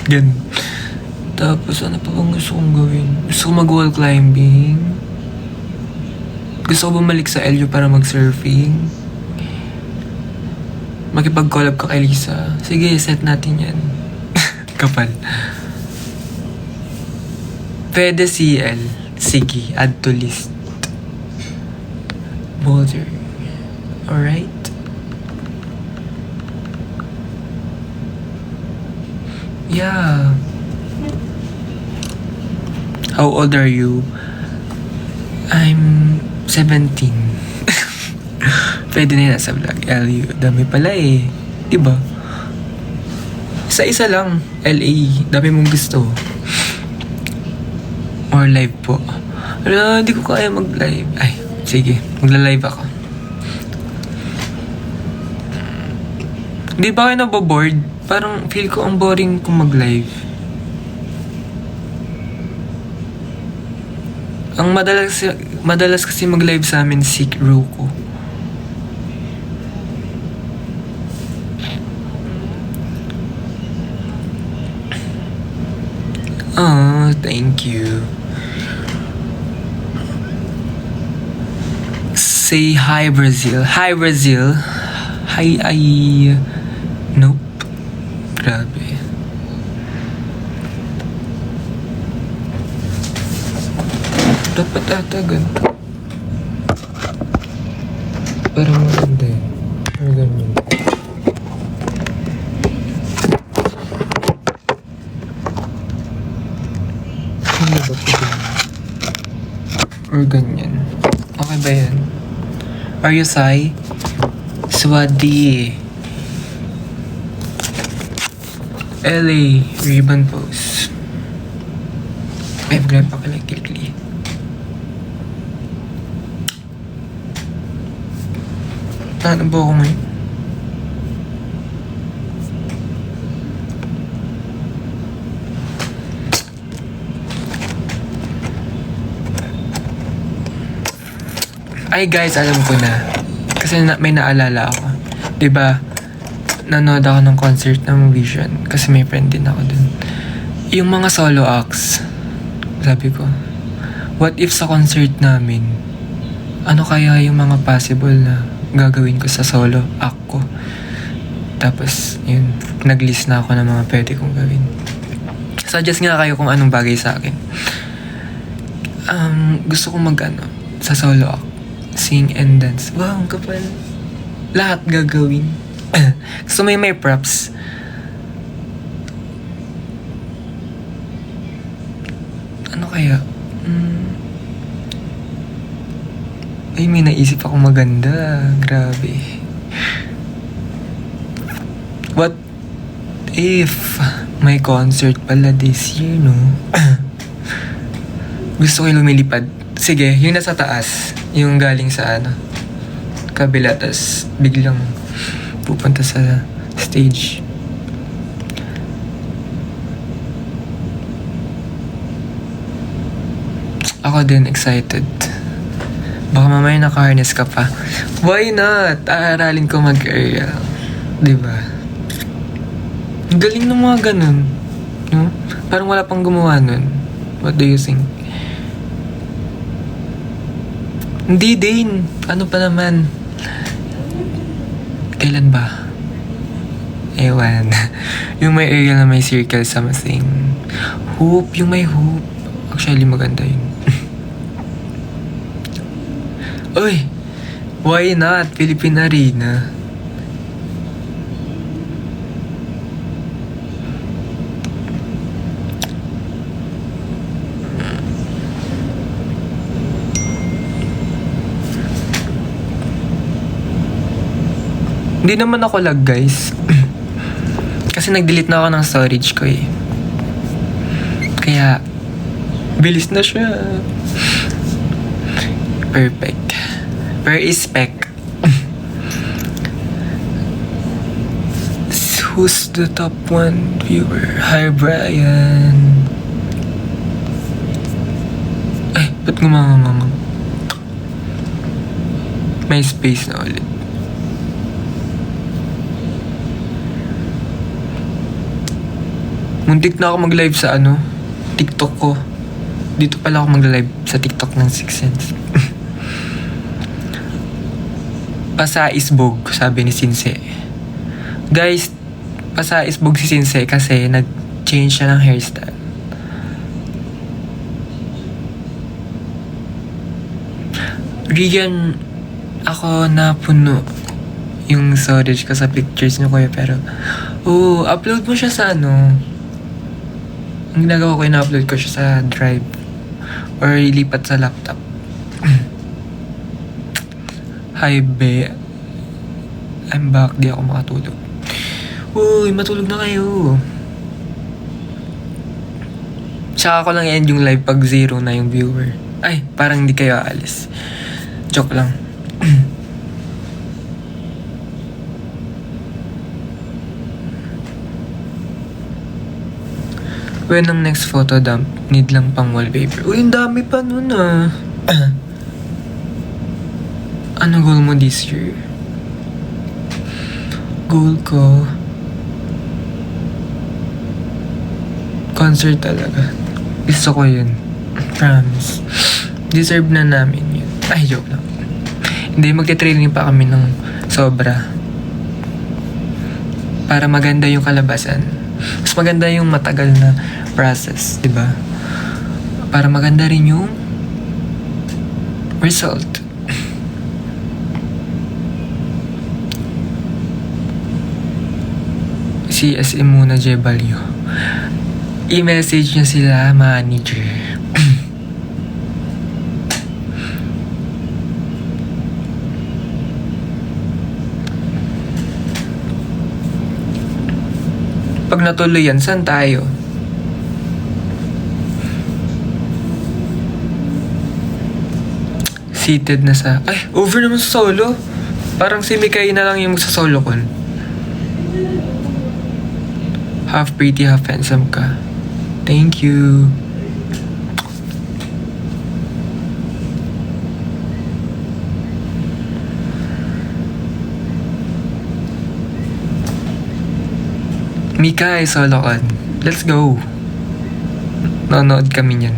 Gan. Tapos ano pa bang gusto kong gawin? Gusto ko mag-wall climbing. Gusto ko bumalik sa LU para mag-surfing. Makipag-collab ka kay Lisa. Sige, set natin yan. Kapal. Pwede CL. Sige, add to list. Boulder. Alright? Yeah. How old are you? I'm 17. Pwede na yun sa vlog. LU. Dami pala eh. Diba? Isa-isa lang. LA. Dami mong gusto. Or live po. Pero hindi ko kaya mag-live. Ay, sige. Magla-live ako. Hindi ba kayo naboboard? Parang feel ko ang boring kung mag-live. Ang madalas kasi mag-live sa amin si Ruko. Oh, thank you. Say hi Brazil. Hi Brazil. Hi Nope. Grabe. Dapat ata ganito. Parang maganda yun. Or ganyan. Ano ba ito? Or ganyan. Okay ba yan? Are you Sai? Swadi. LA ribbon pose. Ay, grab pa pala kilikli. Ano ba ako ngayon? Ay guys, alam ko na. Kasi may naalala ako. 'Di ba? Nanood ako ng concert ng Vision kasi may friend din ako dun. Yung mga solo acts, sabi ko, what if sa concert namin, ano kaya yung mga possible na gagawin ko sa solo act ko? Tapos, yun, nag-list na ako ng mga pwede kong gawin. Suggest nga kayo kung anong bagay sa akin. Gusto kong sa solo act. Sing and dance. Wow, ang kapal. Lahat gagawin. Gusto mo yung may props. Ano kaya? Ay, may naisip ako maganda. Grabe. What if may concert pala this year, no? Gusto ko yung lumilipad. Sige, yung nasa taas. Yung galing sa kabila, tas biglang pupunta sa stage. Ako din excited. Baka mamaya naka-harness ka pa. Why not? Aaralin ko mag-aerial. Diba? Ang galing ng mga ganun. No? Parang wala pang gumawa nun. What do you think? Hindi din. Ano pa naman? Kailan ba? Ewan. Yung may aerial na may circle something. Hoop. Yung may hoop. Actually, maganda yun. Uy! Why not? Philippine Arena. Hindi naman ako lag, guys. Kasi nag-delete na ako ng storage ko eh. Kaya, bilis na siya. Perfect. Where is spec? Who's the top one viewer? Hi, Brian. Ay, ba't gumangangang? May space na ulit. Muntik na ako mag-live sa TikTok ko. Dito pala ako mag-live sa TikTok ng 6 Sense. Pasaisbog, sabi ni Sinse. Guys, pasaisbog si Sinse kasi nag-change siya ng hairstyle. Rian, ako napuno yung storage ko sa pictures niyo, kuya, pero upload mo siya sa Ang ginagawa ko, ina-upload ko siya sa Drive or ilipat sa laptop. Hi, be. I'm back. Di ako makatulog. Uy, matulog na kayo. Tsaka ko lang end yung live pag 0 na yung viewer. Ay, parang hindi kayo aalis. Joke lang. When ang next photo dump, need lang pang wallpaper. Uy, ang dami pa nun Ano goal mo this year? Goal ko, concert talaga. Gusto ko yun. Promise. Deserve na namin yun. Ay, joke lang. Hindi, magte-training pa kami ng sobra. Para maganda yung kalabasan. Mas maganda yung matagal na process, di ba? Para maganda rin yung result. CSM muna, Jebalyo. I-message niya sila, manager. Pag natuloy yan, saan tayo? Seated na sa... Ay, over naman sa solo. Parang si Mikay na lang yung sa solo con. Half pretty, half handsome ka. Thank you. Mika ay solo con. Let's go. Nanonood kami niyan.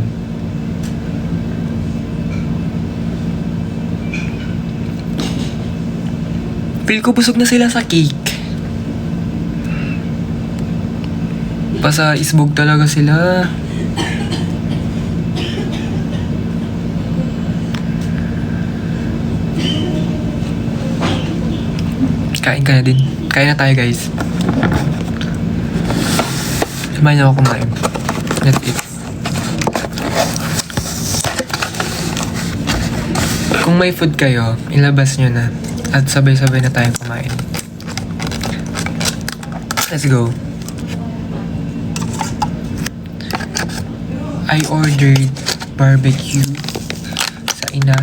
Feel ko busog na sila sa cake. Pasaisbog talaga sila. Kain ka na din. Kain na tayo, guys. Samahan niyo ako kumain. Let's eat. Kung may food kayo, ilabas nyo na. At sabay-sabay na tayong kumain. Let's go. I ordered barbecue sa Ina.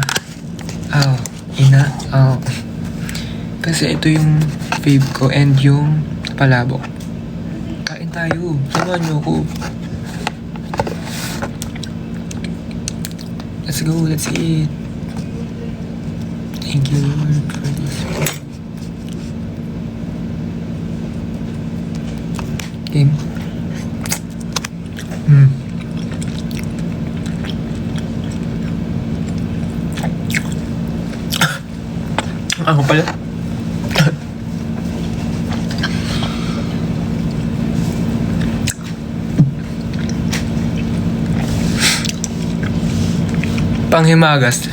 Kasi ito yung fave ko and yung palabok. Kain tayo. Samahan niyo ako. Let's go. Let's eat. Thank you, Lord, for this. Game. Ako pala. Panghimagas.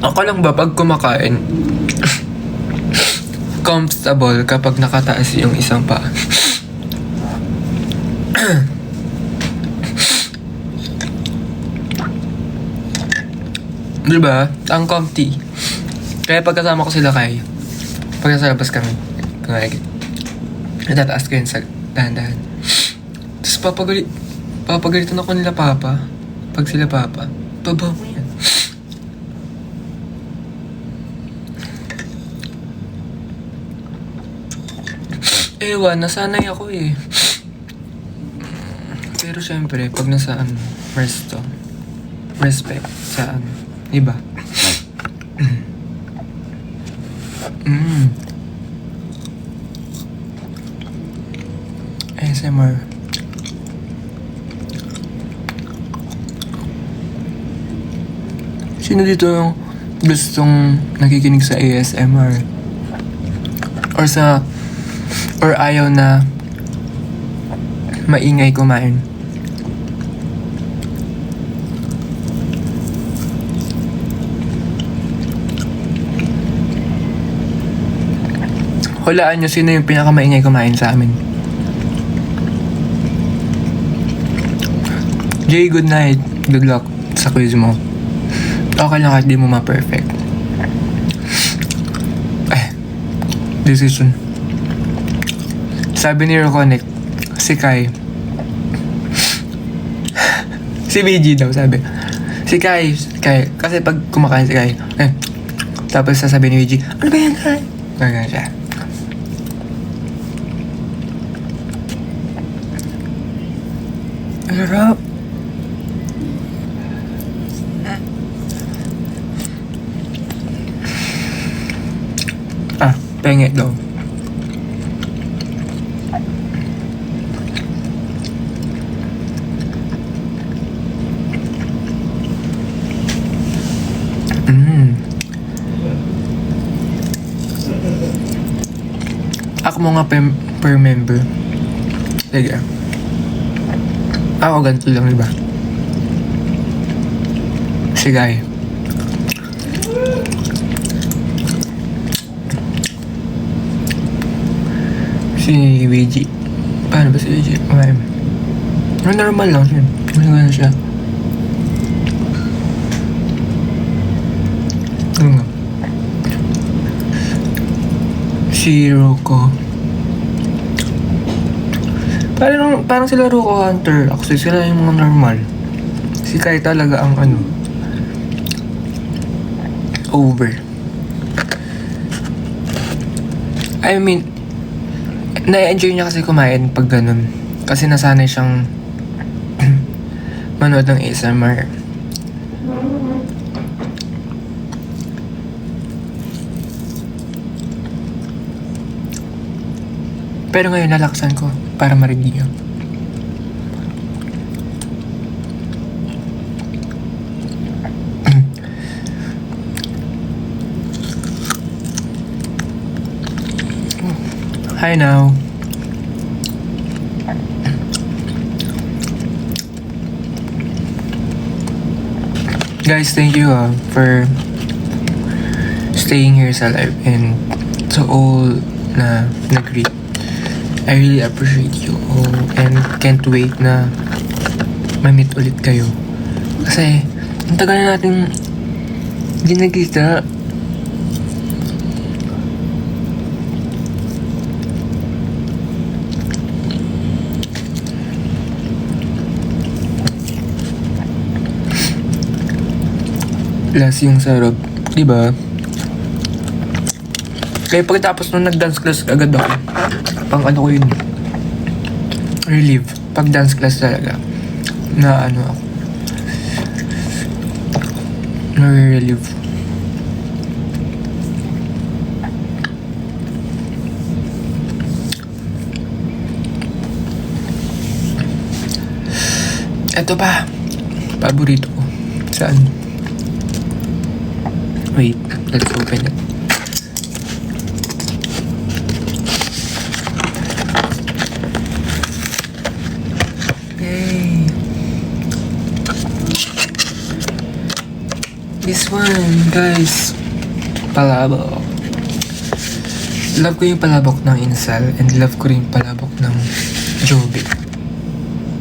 Ako lang ba pag kumakain comfortable kapag nakataas yung isang paa? Diba? Ang comfy. Kaya pagkasama ko sila kay pag nasa labas kami, natataas ko yun sa dahan-dahan. Tapos papagalitan ako nila papa. Pag sila papa, baba mo yan. Ewan, nasanay ako eh. Pero syempre, pag nasa resto, respect sa iba. ASMR. Sino dito yung gustong nakikinig sa ASMR? Or ayaw na maingay kumain? Hulaan nyo sino yung pinakamaingay kumain sa amin. Jay, good night. Good luck sa quiz mo. Okay lang kahit di mo ma-perfect. Decision. Sabi ni Roconic, si Kai. Si BG daw sabi. Si Kai. Kasi pag kumakain si Kai, tapos sasabi ni BG, ano ba yan, Kai? Ganyan siya. Ang sarap. Penge daw. Ako mo nga per member. Sige. Ako ganito lang, diba? Sige. Si VG. Paano ba si VG? Normal lang siya. Ano siya? Si Rocco. Parang sila Rocco Hunter. Actually, sila yung mga normal. Si Kai talaga ang over. I mean, na-enjoy niya kasi kumain pag ganun. Kasi nasanay siyang manood ng ASMR. Pero ngayon lalaksan ko para marinig niyo. Hi now. Guys, thank you for staying here sa live and to all na nag-greet. I really appreciate you all and can't wait na ma-meet ulit kayo. Kasi, ang tagal na natin hindi nagkita. Last yung sarap, di ba? Kaya pagkatapos nung nag-dance class agad ako, pang ano ko yun, relieve. Pag dance class talaga, na ano ako, na-relieve. Ito pa, paborito ko. Saan? Wait, let's open it. Okay. This one, guys. Palabok. Love ko yung palabok ng Inasal and love ko rin yung palabok ng Jobe.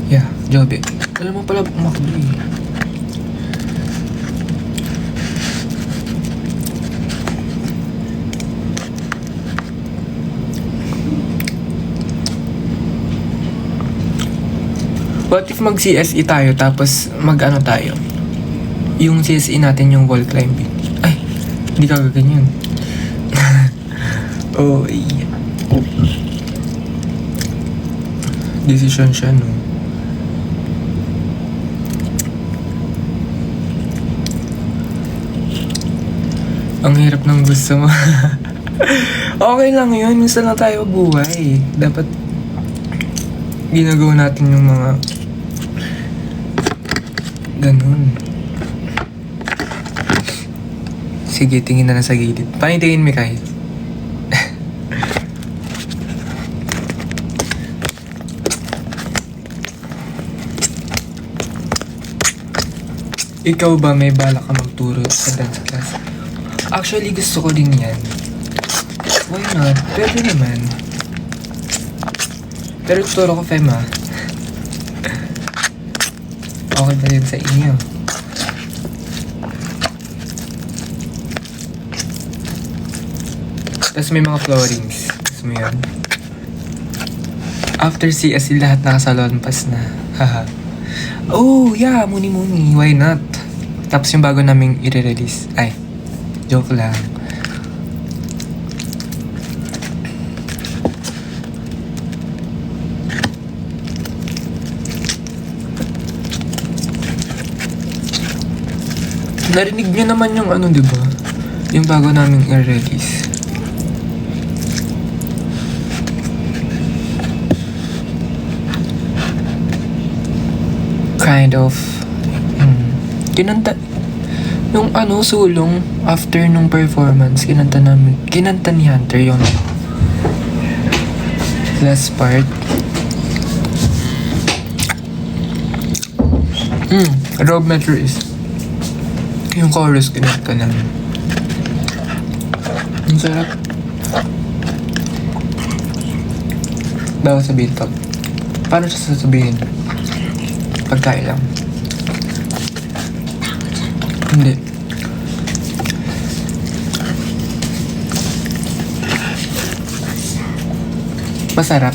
Yeah, Jobe. Alam mo palabok Macdo eh. What if mag-CSE tayo tapos mag-ano tayo? Yung CSE natin yung wall climbing. Ay, hindi ka gaganyan. Oh, yeah. Decision siya, no? Ang hirap ng gusto mo. Okay lang yun. Minsan lang tayo buhay. Dapat ginagawa natin yung mga ganun. Sige, tingin na lang sa gilid. Patingin, Mikay. Ikaw ba may balak ka magturo sa dance class? Actually, gusto ko din yan. Why not? Pwede naman. Pero tuturo ko, Fem, ha? Okay ba din sa inyo? Tapos may mga floorings. Gusto mo yun? After CSE, lahat nakasalonpas na. Haha. Oh, yeah. Muni-muni. Why not? Tapos yung bago naming i-release. Ay, joke lang. Narinig niyo naman yung ano, di ba? Yung bago naming i-release. Kind of. Kinanta. Yung ano, sulong, after nung performance, kinanta ni Hunter yung last part. Rob Metro is yung chorus kinanta namin. Ang sarap. Bawal sabihin to. Paano siya sasabihin? Pagkain lang. Hindi. Masarap.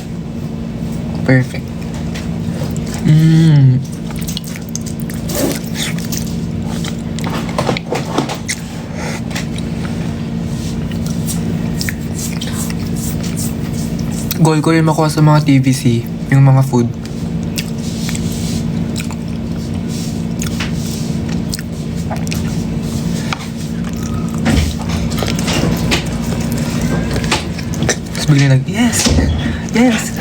Perfect. Goal ko rin makuha sa mga TVC, yung mga food. Bigla yes! Yes!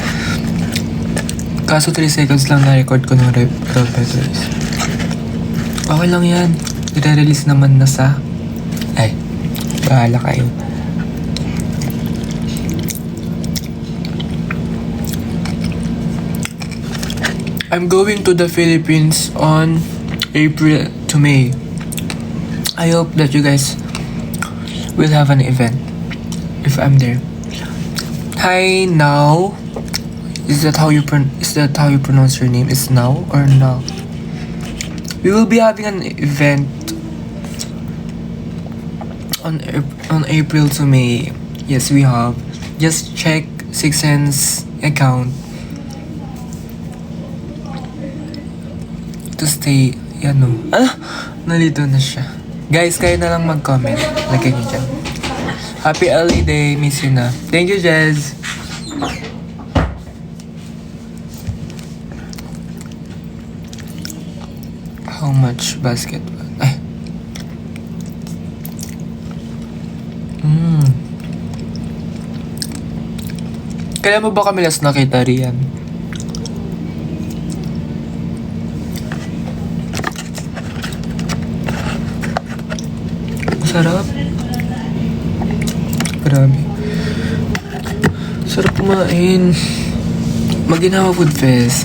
Kaso 3 seconds lang na-record ko ng Rob Petros. Okay lang yan. I-release naman na sa... Ay, bahala kayo. I'm going to the Philippines on April to May. I hope that you guys will have an event if I'm there. Hi now. Is that how you pronounce your name? Is now or now? We will be having an event on April to May. Yes, we have. Just check Six Sense account to stay. Yan o. Nalito na siya. Guys, kayo na lang mag-comment. Lagay niyo dyan. Happy early day. Miss you na. Thank you, Jez. How much basketball? Ay. Kailan mo ba kami last nakita, Rian? Sarap. Grabe. Sarap kumain. Maginawa food fest.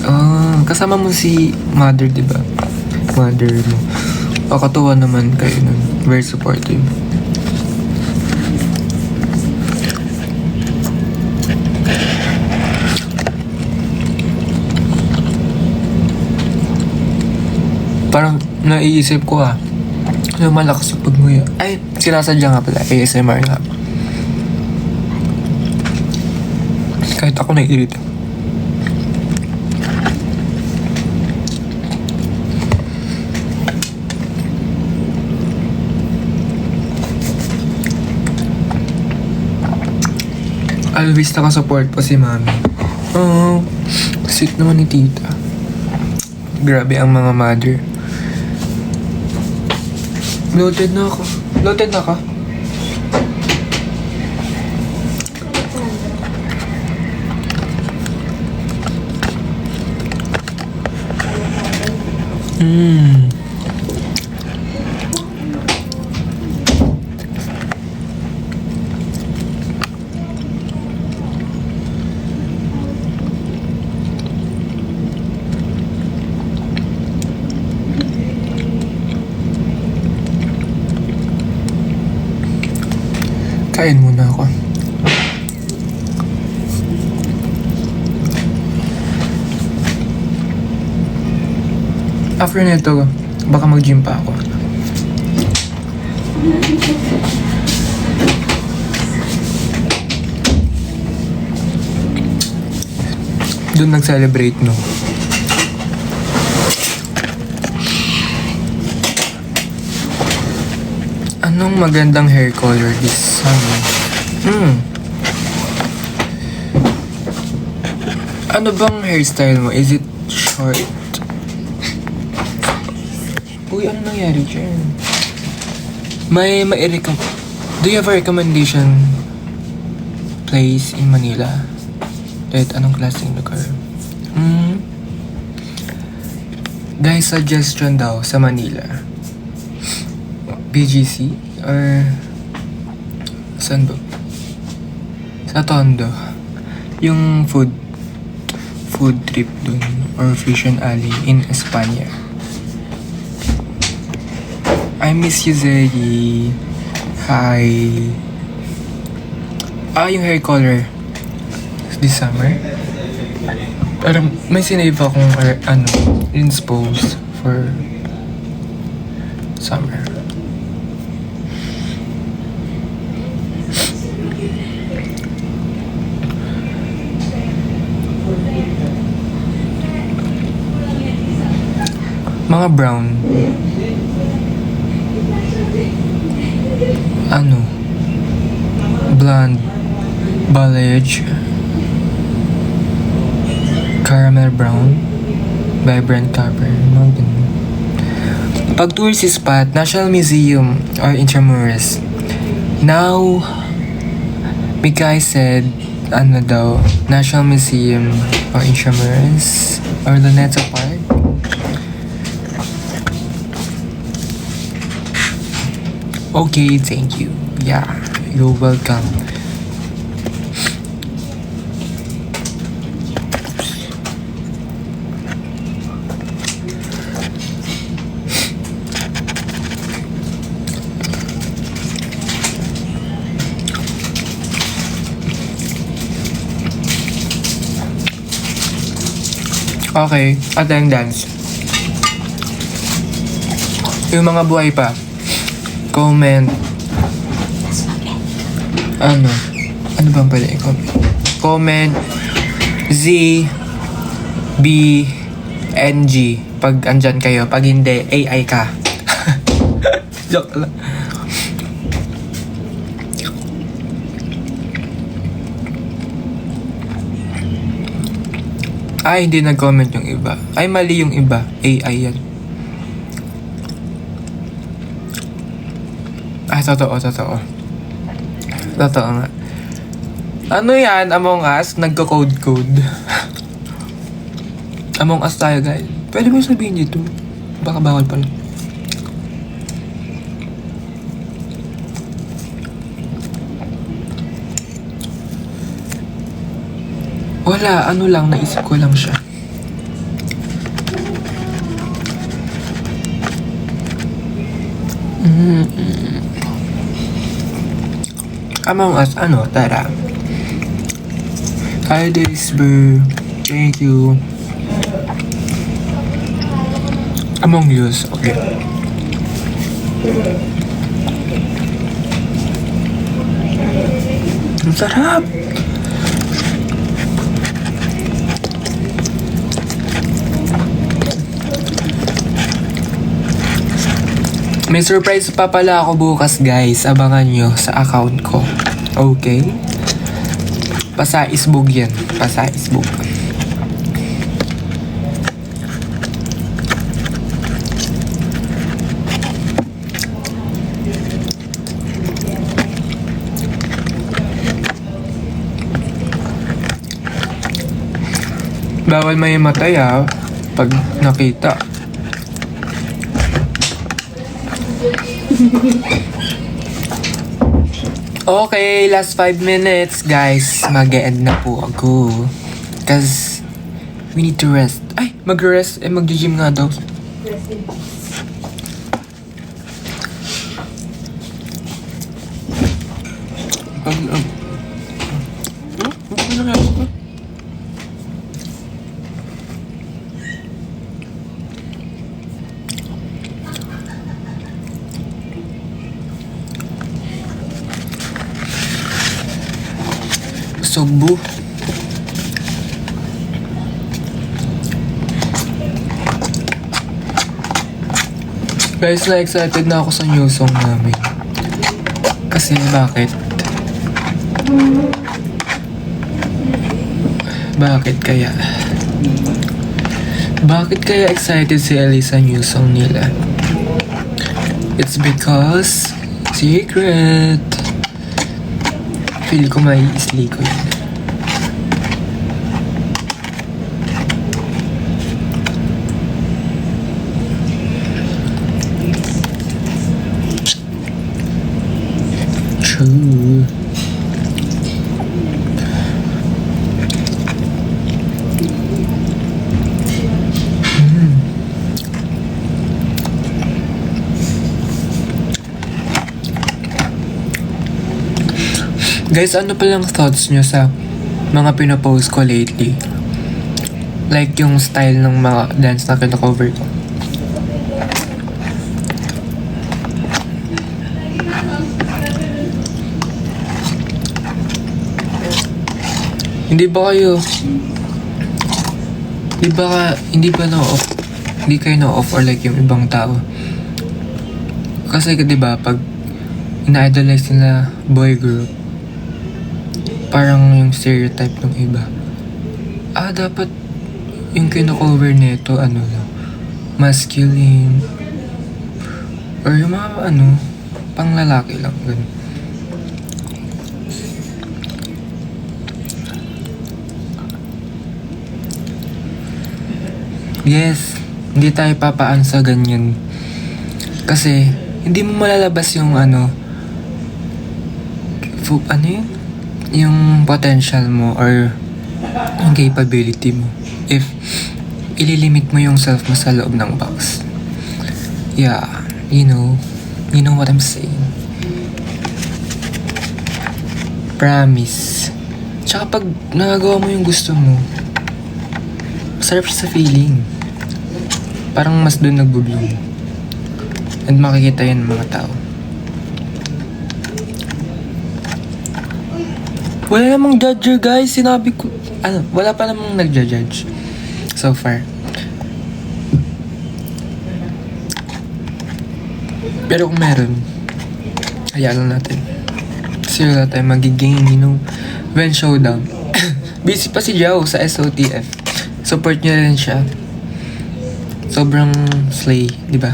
Kasama mo si mother, di ba? Mother mo. Katuwa naman kayo nun. Very supportive. Parang naiisip ko malakas yung pagmuya. Ay, sinasadya nga pala. ASMR nga. Kahit ako naiirita. Always nakasupport po si mami. Oh, sweet naman ni tita. Grabe ang mga mother. Loaded na ako. Loaded na ka? Kain muna ako. After nito, baka mag-gym pa ako. Doon nag-celebrate, no? Anong magandang hair color this summer? Ano bang hairstyle mo? Is it short? Uy, ano nangyari dyan? Do you have a recommendation place in Manila? Kahit anong klaseng lugar? Guys, suggestion daw sa Manila. BGC? Or saan ba? Sa Tondo. Yung food trip dun. Or Fusion Alley in Espanya. I miss you, Zeddy. Hi. Yung hair color. This summer. Parang may sinave akong inspose for summer. Mga brown. Blonde. Balayage. Caramel brown. Vibrant copper. Mga ganun. Pag tourist spot, National Museum or Intramuros. Now, Mikay said, National Museum or Intramuros or Luneta Park. Okay, thank you. Yeah, you're welcome. Okay, attendance. Yung mga buhay pa, comment. Ano bang pwede i-comment? Comment Z, B, N, G. Pag andyan kayo, pag hindi, AI ka. Joke lang. Ay, hindi nag-comment yung iba. Ay, mali yung iba. AI yan. Ay, totoo. Totoo nga. Ano yan? Among Us? Nagko-code. Among Us tayo, guys. Pwede mo sabihin dito. Baka bawal pala. Wala, ano lang, naisip ko lang siya. Among Us, tara. Hi, Daisber. Thank you. Among Us, okay. Ang sarap! May surprise pa pala ako bukas, guys. Abangan nyo sa account ko. Okay? Pasaisbog yan. Pasaisbog. Bawal may matay pag nakita. Okay, last 5 minutes, guys. Mag-e-end na po ako. Cause we need to rest. Ay, mag-rest. Mag-gym nga daw. Sugbo. Guys, na-excited na ako sa new song namin. Kasi bakit? Bakit kaya? Bakit kaya excited si Ellie sa new song nila? It's because secret. Feel ko may isli ko yun. True. Guys, ano palang thoughts nyo sa mga pinopost ko lately? Like yung style ng mga dance na kina-cover ko. Hindi ba kayo hindi kayo na-off or like yung ibang tao? Kasi di ba pag ina-idolize nila boy group, parang yung stereotype ng iba. Dapat yung kino-cover nito, masculine. Or yung mga, pang lalaki lang, ganun. Yes, hindi tayo papaan sa ganyan. Kasi, hindi mo malalabas yung, yun? Yung potential mo or yung capability mo if ililimit mo yung self mo sa loob ng box. Yeah, you know what I'm saying. Promise. Tsaka pag nagagawa mo yung gusto mo, Masarap siya sa feeling. Parang mas doon nagbo-bloom. And makikita yun ng mga tao. Wala namang judger, guys. Sinabi ko, wala pa namang nagja-judge so far. Pero kung meron, hayaan lang natin. Kasi wala tayong magiging, when showdown. Busy pa si Jao sa SOTF. Support niya rin siya. Sobrang slay, di ba?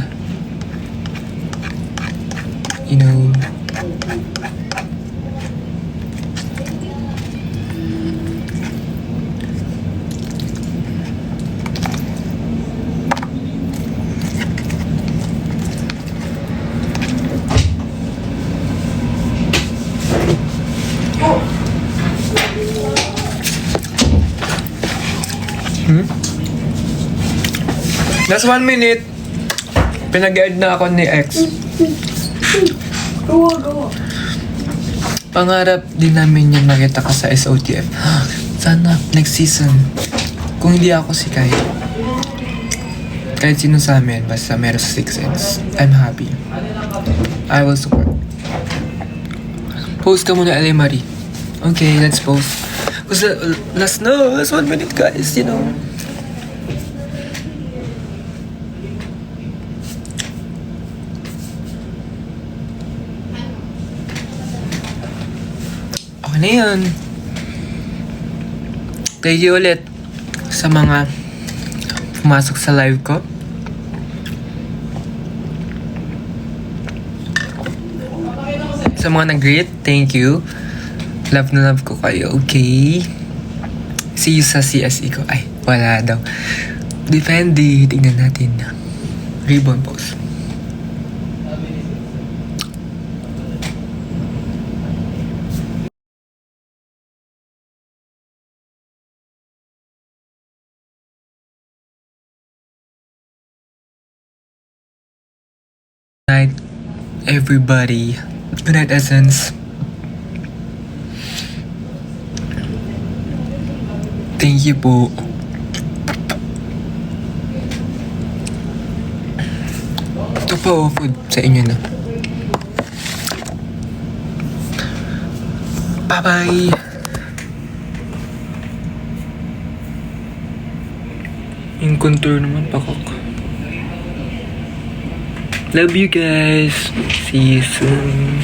Last 1 minute. Pinag-add na ako ni X. Pangarap din namin yung makita ka sa SOTF. Sana, next season. Kung hindi ako si Kai. Kahit sino sa amin, basta meron sa Six Sense. I'm happy. I will support. Post ka muna, LA Marie. Okay, let's post. Kasi last 1 minute guys, Okay na yun. Thank you ulit sa mga pumasok sa live ko. Sa mga nag-greet, thank you. Love na love ko kayo, okay? See you sa CSE ko. Ay, wala daw. Defendi, tingnan natin. Ribbon pose. Good night, everybody. Good night, Essence. Thank you po. Ito po, food sa inyo na. Bye-bye! Yung contour naman pakok. Love you guys. See you soon.